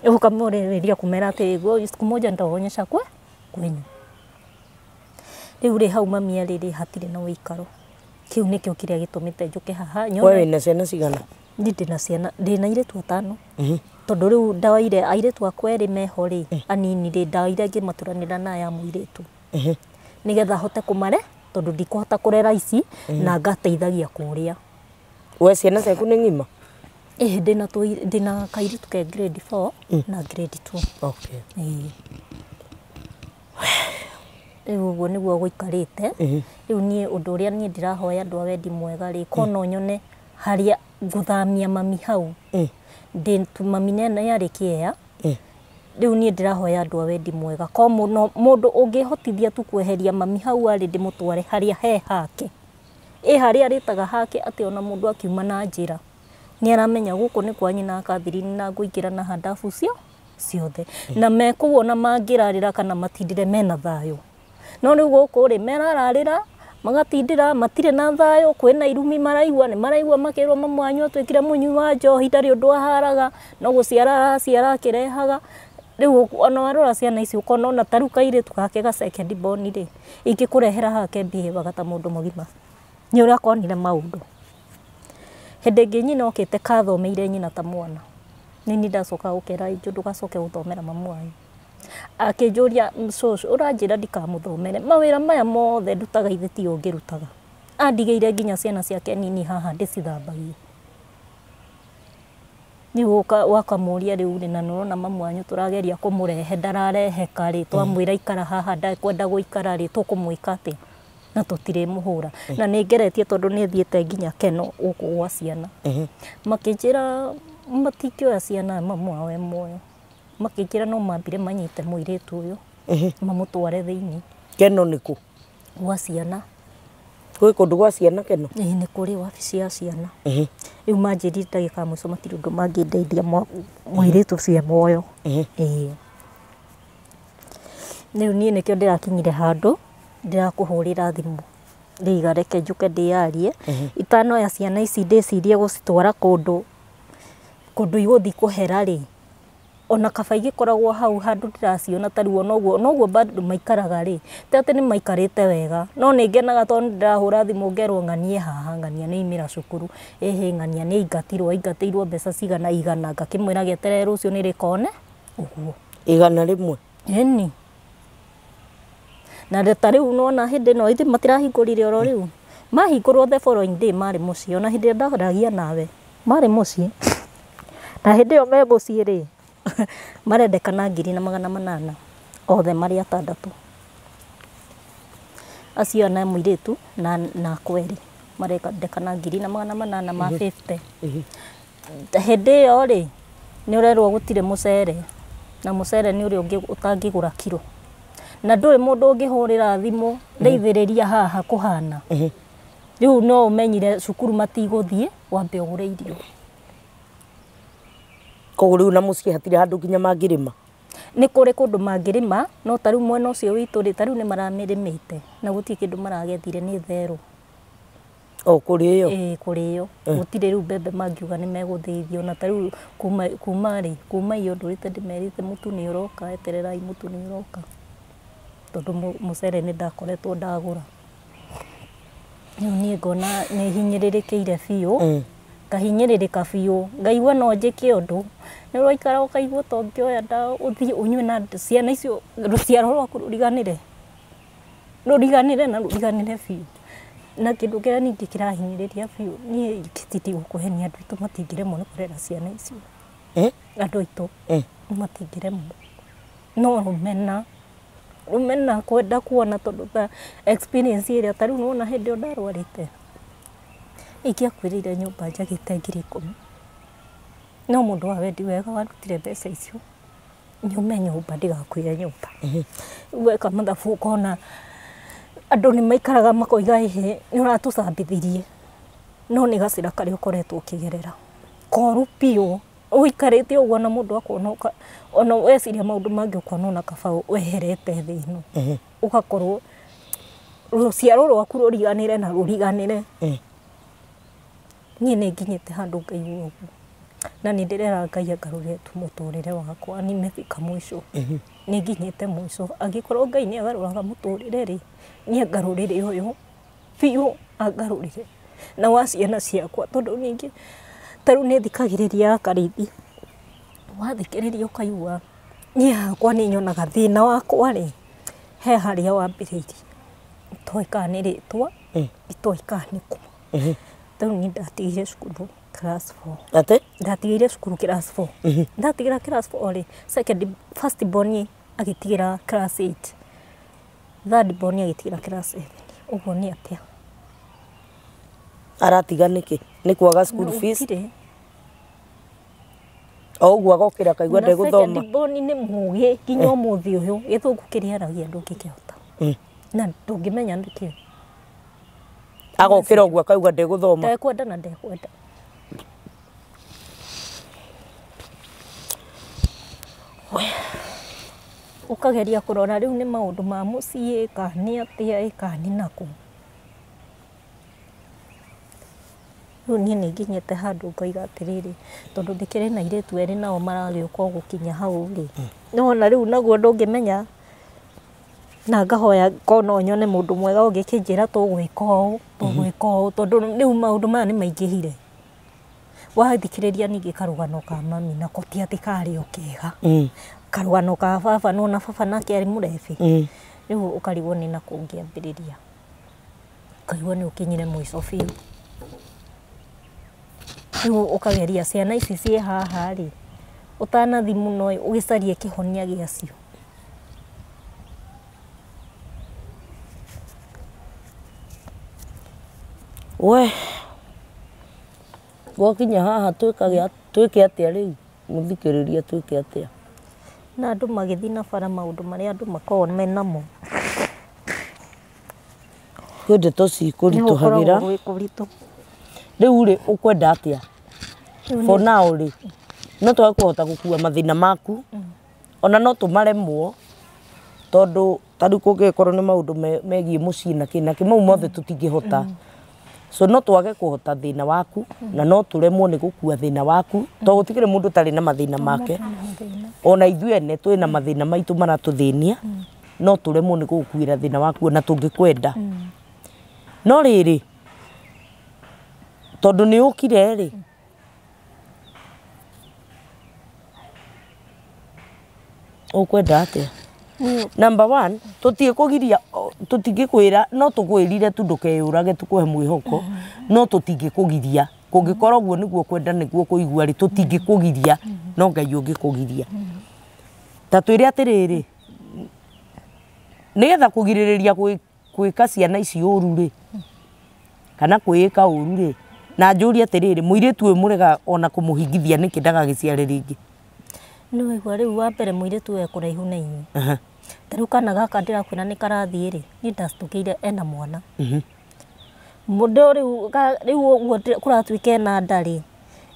ukamũrĩrĩria kumera atĩ siku moja nitaonyesha kwenyu rĩu rĩ hau mami arĩ hatirĩ na ũikaro kĩu nĩkĩo kĩrĩa gĩtũmĩte njũke haha wewe wĩna ciana cigana ndĩna ciana ndĩna airĩtu 5 tondũ rĩu ndawaire airĩtu akwa erĩ meho rĩ anini rĩ ndawaire ngĩmaturanĩra na ya mũirĩtu nĩgetha hote kũmare tondũ ndikũhota kũrera ici na ngateithagia kũrĩa we ciana ciaku nĩ ng'ima ndĩna kairĩtu ke grade 4 na grade 2 okay rĩu ũguo nĩguo gũikarĩte rĩu niĩ ũndũ ũrĩa niĩ ndĩrahoya andũ a wendi mwega rĩ kono nyone harĩa ngũthamia mami hau mami nene yarĩ kĩeya rĩu niĩ ndĩrahoya andũ a wendi mwega ko mũndũ ũngĩhotithia tu kweheria mami hau arĩ ndĩmũtware harĩa he hake harĩa arĩtaga hake atĩ ona mũndũ akiuma na njĩra nĩ aramenya gũkũ nĩ kwa nyina Catherine na ngũingĩra na handabu ciothe na mekũwona mangĩrarĩra kana matindire mena thayũ no rĩu gũkũ rĩ merararĩra magatindĩra matirĩ na thayũ kwĩna irumi maraigua nĩ maraigua makĩrwo mamwanyu twĩkire mũnyu wa njohi ndarĩ ũndũ aharaga no gũciara araciara akĩrehaga riu ona warora ciana ici ukona ona taru kairitu gake ga second born ri ingĩkũrehera hake behave gata mũndũ mũgima nĩ ũrakonire maũndũ hĩndĩ ĩngĩ nyina okĩte kathomeire nyina ta mwana nini ndacoka gũkera inju ndũgacoke gũthomera mamu wanyu akĩnjũria coco ũranjĩra ndikamũthomere mawĩra maya mothe ndutaga ithe ti ũngĩrutaga andigĩire nginya ciana ciake nini haha ndĩcithambagia ni wakamũria rĩu rĩ na nũrona mamu wanyu tũrageria kũmũrehe ndararehe karĩ twamwĩra ikara haha ndakwenda gũikara rĩ tũkũmwĩka atĩ na tũtirĩmũhũra na nĩ ngeretie tondũ nĩ thiĩte nginya Keno gũkũ gwa ciana makĩnjĩra matikĩoya ciana mamu wao muoyo makĩnjĩra no mambire manyite mũirĩtu ũyũ mamũtware thĩinĩ Keno nĩkũ gwa ciana gwĩ kũndũ gwa ciana Keno nĩ kũrĩ wabici ya ciana rĩu manjĩrire ndagĩka mũico matirĩ ũndũ mangĩndeithia mũirĩtu cia muoyo rĩu niĩ nĩkĩo ndĩrakinyire handũ ndirakũhũrĩra thimũ rĩiga reke njuke ndĩyarie itanoya ciana ici ndĩcirie gũcitwara kũndũ igũthiĩ kũhera rĩ ona kaba igĩkoragwo hau handũ ndĩraciona tarĩu noguo bado maikaraga rĩ ti atĩ nĩ maikarĩte wega no nĩ ngenaga tondũ ndĩrahũra thimũ ngerwo ng'anie haha ng'ania nĩ imĩra cukuru ĩhĩ ng'ania nĩ aingatĩirwo mbeca cigana igana ngakĩmwĩra gĩeterere rũciũ nĩ rĩkone ũguo igana rĩmwe ĩni na ta rĩu nona hĩndĩ no ithe matirahingũrire oro rĩu mahingũrwo the following day marĩ mũciĩ ona hĩndĩ ndaragia nawe marĩ mũciĩ na hĩndĩ ĩyo me mũciĩ rĩ marendekana 2,800 othe marĩ atandatũ acio na mũirĩtu na kweri marendekana 2,800 ma 50 hĩndĩ ĩyo rĩ nĩ ũrerwo gũtirĩ mũcere na mũcere nĩ ũrĩa ũtangĩgũra kiro na ndũrĩ mũndũ ũngĩhũrĩra thimũ ndeithĩrĩria haha kũhana rĩu no ũmenyire cukuru matigũthiĩ wambe ũgũre irio koguo rĩu na mũciĩ hatirĩ handũ nginya mangĩrĩma nĩ kũrĩ kũndũ mangĩrĩma no tarĩu mwena ũcio witũ rĩ tarĩu nĩ maramĩrĩmĩte na gũtirĩ kĩndũ maragethire nĩ therũ kũrĩ ĩyo kũrĩ ĩyo gũtirĩ rĩu mbembe mangiuga nĩ megũthĩithio na tarĩu kuma iyo ndũrĩte ndĩmerĩte mũtu nĩ ũroka etererai mũtu nĩ ũroka tondũ mũcere nĩ ndakoretwo ndagũra rĩu niĩ ngona nĩ hinyĩrĩrĩkĩire biũ ngahinyĩrĩrĩka biũ ngaigua no njĩke ũndũ nĩ ũraikara ũkaigua to ngĩoya ndawa ũthiĩ ũnyue na ciana icio rũciaro rwaku rũriganĩre na rũriganĩre biũ na kĩndũ kĩrĩa ningĩ kĩrahinyĩrĩria biũ niĩ ingĩtindi gũkũhenia andũ aitũ matingĩremwo nĩ kũrera ciana icio andũ aitũ matingĩremwo no rũmena kwenda kuona tondũ ta experience ĩrĩa tarĩu nĩwona hĩndĩ ĩyo ndarwarĩte ingĩakuĩrĩire nyũmba njagĩte 10,000 no mũndũ wa wendi wega warutire mbeca icio nyume nyũmba ndigakuire nyũmba weka mathabu ũkona andũ nĩ maikaraga makoiga ĩhĩ nĩ ũratũcambithirie no nĩ gacĩra karĩa ũkoretwo ũkĩgerera koru piũ ũikarĩte ũguo na mũndũ akona ona weciria maũndũ mangĩ ũkona ona kaba weherete thĩ ĩno ũgakorwo rũciaro rwaku rũriganĩre na rũriganĩre niĩ nĩ nginyĩte handũ ngaigua ũguo na nĩ ndĩrera Ngai angarũre mũtũrĩre wakwa nimefika mwisho nĩ nginyĩte mwisho angĩkorwo Ngai nĩ agarũraga mũtũrĩre rĩ nĩ angarũrĩre ũyũ biũ angarũrĩre na wa ciana ciakwa tondũ ningĩ tarĩu nĩ thikagĩrĩria Karithi wathikĩrĩria ũkaigua niĩ hakwa nĩ nyonaga thĩna wakwa rĩ he harĩa wambĩrĩirie itoĩ kana nĩ rĩtwa itoĩ kana nĩ kũ tarĩu nĩ ndatigire cukuru class 4 ndatigire cukuru class 4 ndatigira class 4 rĩ first born agĩtigĩra class 8 third born agĩtigĩra class 7 ũguo nĩ atĩa aratiga nĩkĩ nĩ kwaga school fees ũguo agokĩra kaigua ndegũthoma second born nĩ mũgĩ nginya ũmũthĩ ũyũ gĩthũngũ kĩrĩa aragia ndũngĩkĩhota na ndũngĩmenya nĩkĩ agokĩra ũguo akaigua ndegũthoma ndekwenda na ndekwenda ukageria kũrora rĩu nĩ maũndũ ma mũciĩ kana nĩ atĩa kana nĩ nakũ Riu niĩ nĩ nginyĩte handũ ngoiga atĩrĩrĩ, tondũ ndĩkĩrĩ na airĩtu erĩ nao maragĩũka gũkinya hau rĩ, nĩwona rĩu naguo ndũngĩmenya, na ngahoya korwo no nyone mũndũ mwega ũngĩkĩnjĩra tũgwĩka ũũ, tondũ rĩu maũndũ maya nĩ maingĩhire. Wathikĩrĩria ningĩ karũgano ka mami nako ti atĩ karĩ o kega, karũgano ka baba, nĩwona baba nake arĩ mũrebi, rĩu ũkarigwo nĩ nakũ ũngĩambĩrĩria, ũkaigua nĩ ũkinyire mũico biũ. Rĩu ũkageria ciana ici ciĩ haha rĩ, ũtanathi mũno ũgĩcarie kĩhonia gĩacio. We gwakinya haha twĩke atĩa rĩu mũthikĩrĩria, twĩke atĩa? Na andũ magĩthiĩ na bara maũndũ marĩa andũ makoragwo menamo, kwĩ ndeto cikũritũhagĩra. Rĩu rĩ ũkwenda atĩa? For now rĩ, no twage kũhota gũkua mathĩna maku, ona no tũmaremwo, tondũ ta rĩu kũngĩkorwo nĩ maũndũ megiĩ mũciĩ na kĩ mau mothe tũtingĩhota. So no twage kũhota thĩna waku, na no tũremwo nĩ gũkua thĩna waku, tondũ gũtikĩrĩ mũndũ ũtarĩ na mathĩna make. Ona ithuĩ ene twĩ na mathĩna maitũ maratũthĩnia, no tũremwo nĩ gũkuĩra thĩna waku ona tũngĩkwenda. No rĩrĩ, tondũ nĩ ũkire rĩ, ũkwenda atĩa? Number one, tũtingĩkwĩra, no tũkwĩrire tu ndũkeyũrage tũkũhe mwĩhoko, no tũtingĩkũgiria. Kũngĩkorwo ũguo nĩguo kwenda nĩguo kũigua rĩ, tũtingĩkũgiria, no Ngai ũngĩkũgiria. Ta twĩre atĩrĩrĩ, nĩgetha kũgirĩrĩria gwĩka ciana ici ũru rĩ, kana kwĩĩka ũru rĩ, na njũrie atĩrĩrĩ, mũirĩtu ũyũ mũrega ona kũmũhingithia nĩkĩ ndagagĩciare rĩngĩ? Nĩ waigua rĩu wa mbere mũirĩtu ũyũ ekũraihu na inyuĩ. Ta rĩu kana gaka ndĩrakwĩra nĩ karathiĩ rĩ, niĩ ndacitũkĩire ena mwana. Mũndũ rĩu ũguo kũratuĩka ena nda rĩ,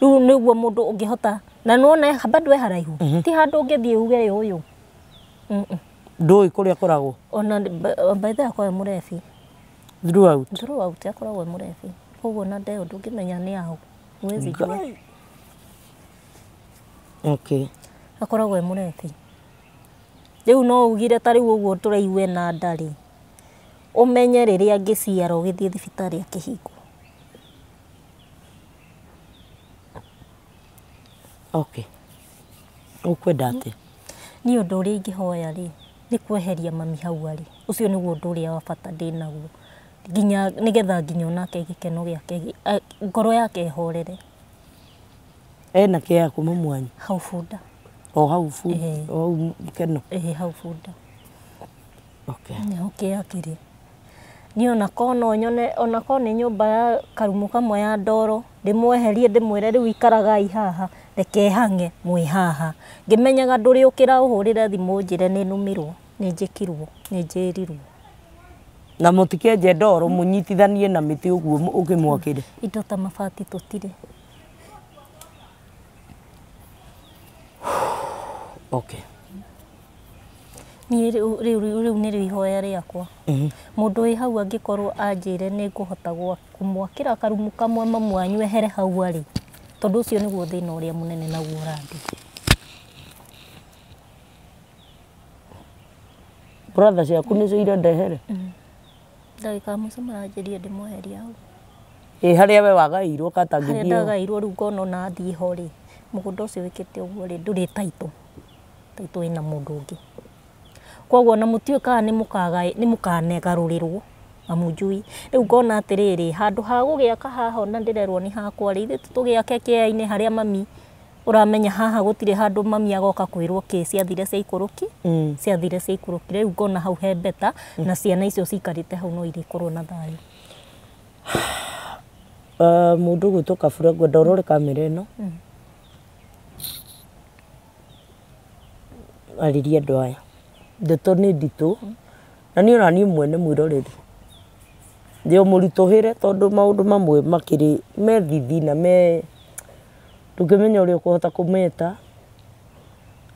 rĩu nĩguo mũndũ ũngĩhota, na nĩwona bado e haraihu, ti handũ ũngĩthiĩ uge ũyũ. Ndũĩ kũrĩa akoragwo? Ona by the way akoragwo e mũrebi. Throughout akoragwo e mũrebi. Koguo na ndeo ndũngĩmenya nĩ aũ. Huwezi jua. Okay. Akoragwo e mũrebi. Rĩu no ugire ta rĩu ũguo tũraigua ena nda rĩ, ũmenye rĩrĩa angĩciara ũgĩthiĩ thibitarĩ akĩhingwo. Okay. Ũkwenda atĩa? Niĩ ũndũ ũrĩa ingĩhoya rĩ, nĩ kweheria mami hau arĩ. Ũcio nĩguo ũndũ ũrĩa wa bata ndĩnaguo. Nginya nĩgetha nginya onake gĩkeno gĩake, ngoro yake ĩhorere. Ena kĩ ya kuma mwanyu? Hau bunda. O hau bunda? O hau gĩkeno? Hau bunda. Okay. Nĩho kĩ akĩrĩ. Niĩ onakorwo no nyone, onakorwo nĩ nyũmba ya karumu kamwe ya ndoro, ndĩmweherie ndĩmwĩre rĩu ikaragai haha, reke hang'e mwĩ haha. Ngĩmenyaga ndũrĩũkĩra ũhũrĩre thimũ ũnjĩre nĩ nũmĩrwo, nĩ njĩkirwo, nĩ njĩrirwo. Na mũtikenje ndoro mũnyitithanie na mĩtĩ ũguo ũkĩmwakĩre? Indo ta mabati tũtirĩ. Okay. Niĩ rĩu nĩrĩo ihoya rĩakwa. Mũndũ wĩ hau angĩkorwo anjĩre nĩ ngũhota kũmwakĩra karumu kamwe mamu wanyu ehere hau arĩ, tondũ ũcio nĩguo thĩna ũrĩa mũnene naguo ũrathiĩ. Brother ciaku nĩcio irendehere? Ndagĩka mũico maranjĩria ndĩmweherie hau. Harĩa we wagaĩirwo katangĩthiĩ? Harĩa ndagaĩirwo rĩu ngona ona athiĩ ho rĩ, mũgũnda ũcio wĩkĩte ũguo rĩ, ndũrĩ taitũ. Taitũ ĩna mũndũ ũngĩ. Koguo na mũtiũĩ kana nĩ mũkanegarũrĩrwo mamu njui. Rĩu ngona atĩrĩrĩ, handũ ha gũgĩaka haha ona ndĩrerwo nĩ hakwa rĩ, ithuĩ tũgĩake kĩea-inĩ harĩa mami ũramenya haha gũtirĩ handũ mami agoka kwĩrwo kĩ ciathire cia ikũrũki, ciathire cia ikũrũki. Rĩu ngona hau he beta, na ciana icio cikarĩte hau no irĩkorwo na thayũ. Mũndũ gwĩtwo Kabura, ngwenda ũrore kamera ĩno. Arĩria andũ aya. Ndeto nĩ nditũ, na niĩ ona niĩ mwene mwĩroreri ndĩ mũritũhĩre, tondũ maũndũ mamwe makĩrĩ methithi na ndũngĩmenya ũrĩa ũkũhota kũmeta,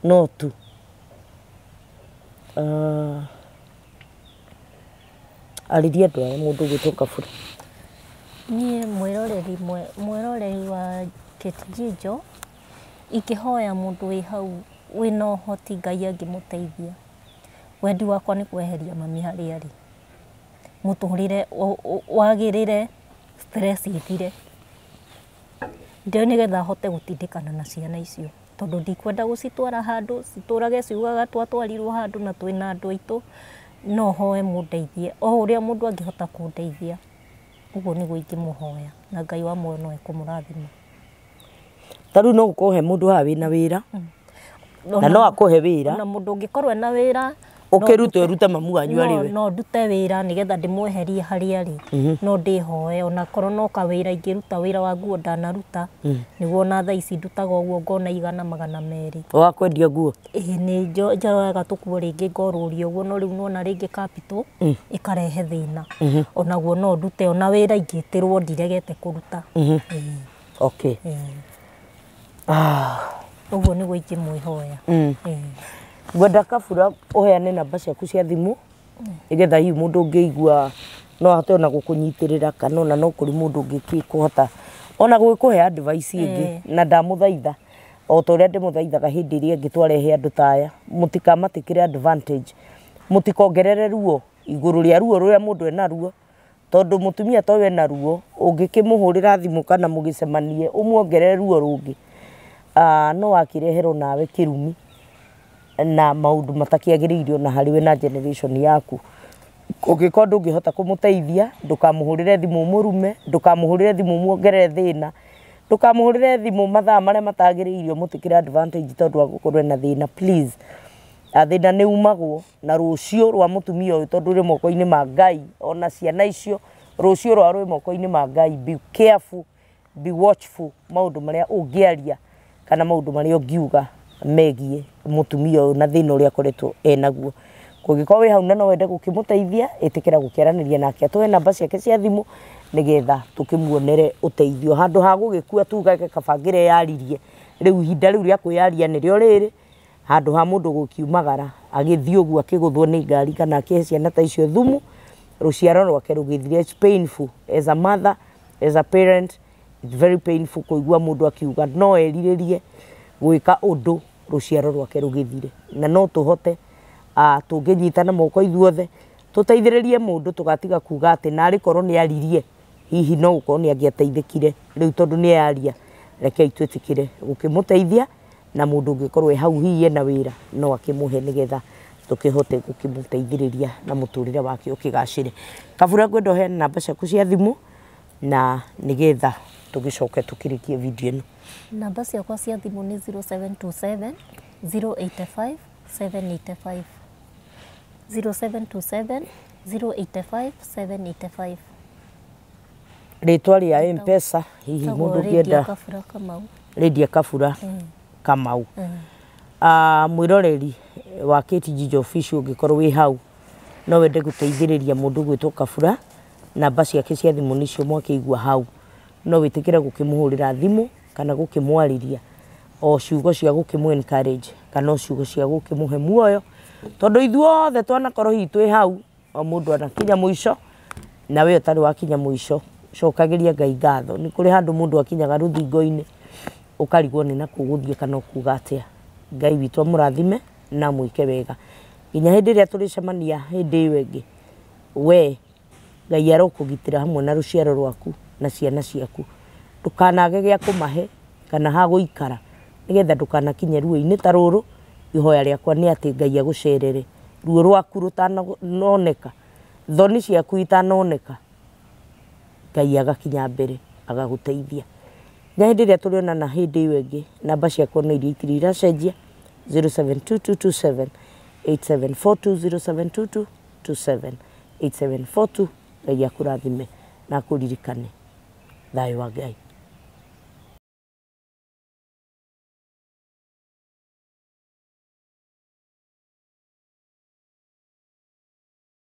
no tu arĩria andũ aya mũndũ gwĩtwo Kabura. Niĩ mwĩroreri Kate Jijo ikihoya mundu wi hau wina uhoti Ngai angimuteithia wendi wakwa ni kweheria mami haria ari muturire wagirire stress ithire ndio nigetha hote gutindikana na ciana icio tondu ndikwenda gucitwara handu citurage ciugaga twatwarirwo handu na twina andu aitu no hoe mundeithie o uria mundu angihota kundeithia uguo niguo ingimuhoya na Ngai wa muoyo no ekumurathima taru no kuhe mundu ha wina wira na no akuhe wira na mundu ungikorwo na wira ukirute mamu wanyu ari we no ndute wira nigetha ndimweherie hari ari no ndihoe ona korwo no ka wira ingiruta wira wa nguo ndanaruta niguo na thaa ici ndutaga uguo ngona 100 wa kwendia nguo ni njoyaga tukuo ringi ngoruria uguo no riu nona ringi capital ikarehe thina ona guo no ndute ona wira ingitirwo ndiregete kuruta okay uguo niguo ingimwihoya gwenda kabura uheane namba ciaku cia thimu igetha hiu mundu ungiigua no ahote ona gukunyitirira kana ona no kuri mundu ungikuhota ona gwikuhe advice ingi na ndamuthaitha o to ria ndimuthaithaga hindi iria ngitwarehe andu taya mutikamatikire advantage mutikongerere ruo iguru ria ruo ruria mundu ena ruo tondu mutumia to we na ruo ungikimuhurira thimu kana mugicemanie umuongerere ruo rungi no akireherwo nawe kirumi na maundu matakiagiririo na hariwe na generation yaku ugikorwo ndungihota kumuteithia ndukamuhurire thimu murume ndukamuhurire thimu muongerere thina ndukamuhurire thimu mathaa maria matagiririo mutikire advantage tondu wa gukorwo na thina please thina ni umagwo na rucio rwa mutumia uyu tondu ri moko-ini ma Ngai ona ciana icio rucio rwa rwi moko-ini ma Ngai be careful be watchful maundu maria ungiaria kana maundu maria ungiuga megie mutumia uyu na thina uria akoretwo enaguo kugikorwo wi hau na no wende gukimuteithia itikira gukiaraniria nake atwe namba ciake cia thimu nigetha tukimuonere uteithio handu ha gugikua tugage kabangire yaririe riu hinda riu ria kuyaria nirio riri handu ha mundu gukiumagara agithii uguo akiguthwo ni ngari kana akihe ciana ta icio thumu ruciaro rwake rugithire it's painful as a mother as a parent it's very painful kuigua mundu akiuga no eriririe gwika undu ruciaro rwake rugithire na no tuhote tunginyitana moko ithuothe tuteithiririe mundu tugatiga kuga ati nari korwo ni aririe hihi no ukorwo ni angiateithikire riu tondu ni aria reke itwetikire gukimuteithia na mundu ungikorwo hau hihi ena wira no akimuhe nigetha tukihote gukimuteithiriria na muturire wake ukigacire kabura ngwenda he namba ciaku cia thimu na nigetha tugicoke tukirikie video ino namba ciakwa cia thimu ni 0727 085 785 0727 085 785 ritwa ria M-Pesa hihi mundu ngienda Lydia Kabura Kamau mwiroreri wa Kate Jijo official ungikorwo wi hau no wende guteithiriria mundu gwitwo Kabura namba ciake cia thimu nicio mwakiigua hau no witikire gukimuhurira thimu kana gukimwariria o ciugo cia gukimu encourage kana ciugo cia gukimuhe muoyo tondu ithuothe twanakorwo hitwe hau o mundu anakinya muico na we utari wakinya muico cokagiria Ngai ngatho ni kuri handu mundu akinyaga ruthingo-ini ukarigwo ni naku guthie kana kuga atia Ngai witu amurathime na mwike wega nginya hindi ria turicemania hindi iyo ingi we Ngai arokugitira hamwe na ruciaro rwaku na ciana ciaku ndukanage gya kumahe kana ha guikara nigetha ndukanakinye ruo-ini ta ruru ihoya riakwa ni ati Ngai agucerere ruo rwaku rutanoneka thoni ciaku itanoneka Ngai agakinya mbere agaguteithia na hindi ria turionana hindi iyo ingi namba ciakwa ni iria itirira cenjia 072227 8742 072227 8742 Ngai akurathime na akuririkane thayo wa Ngai.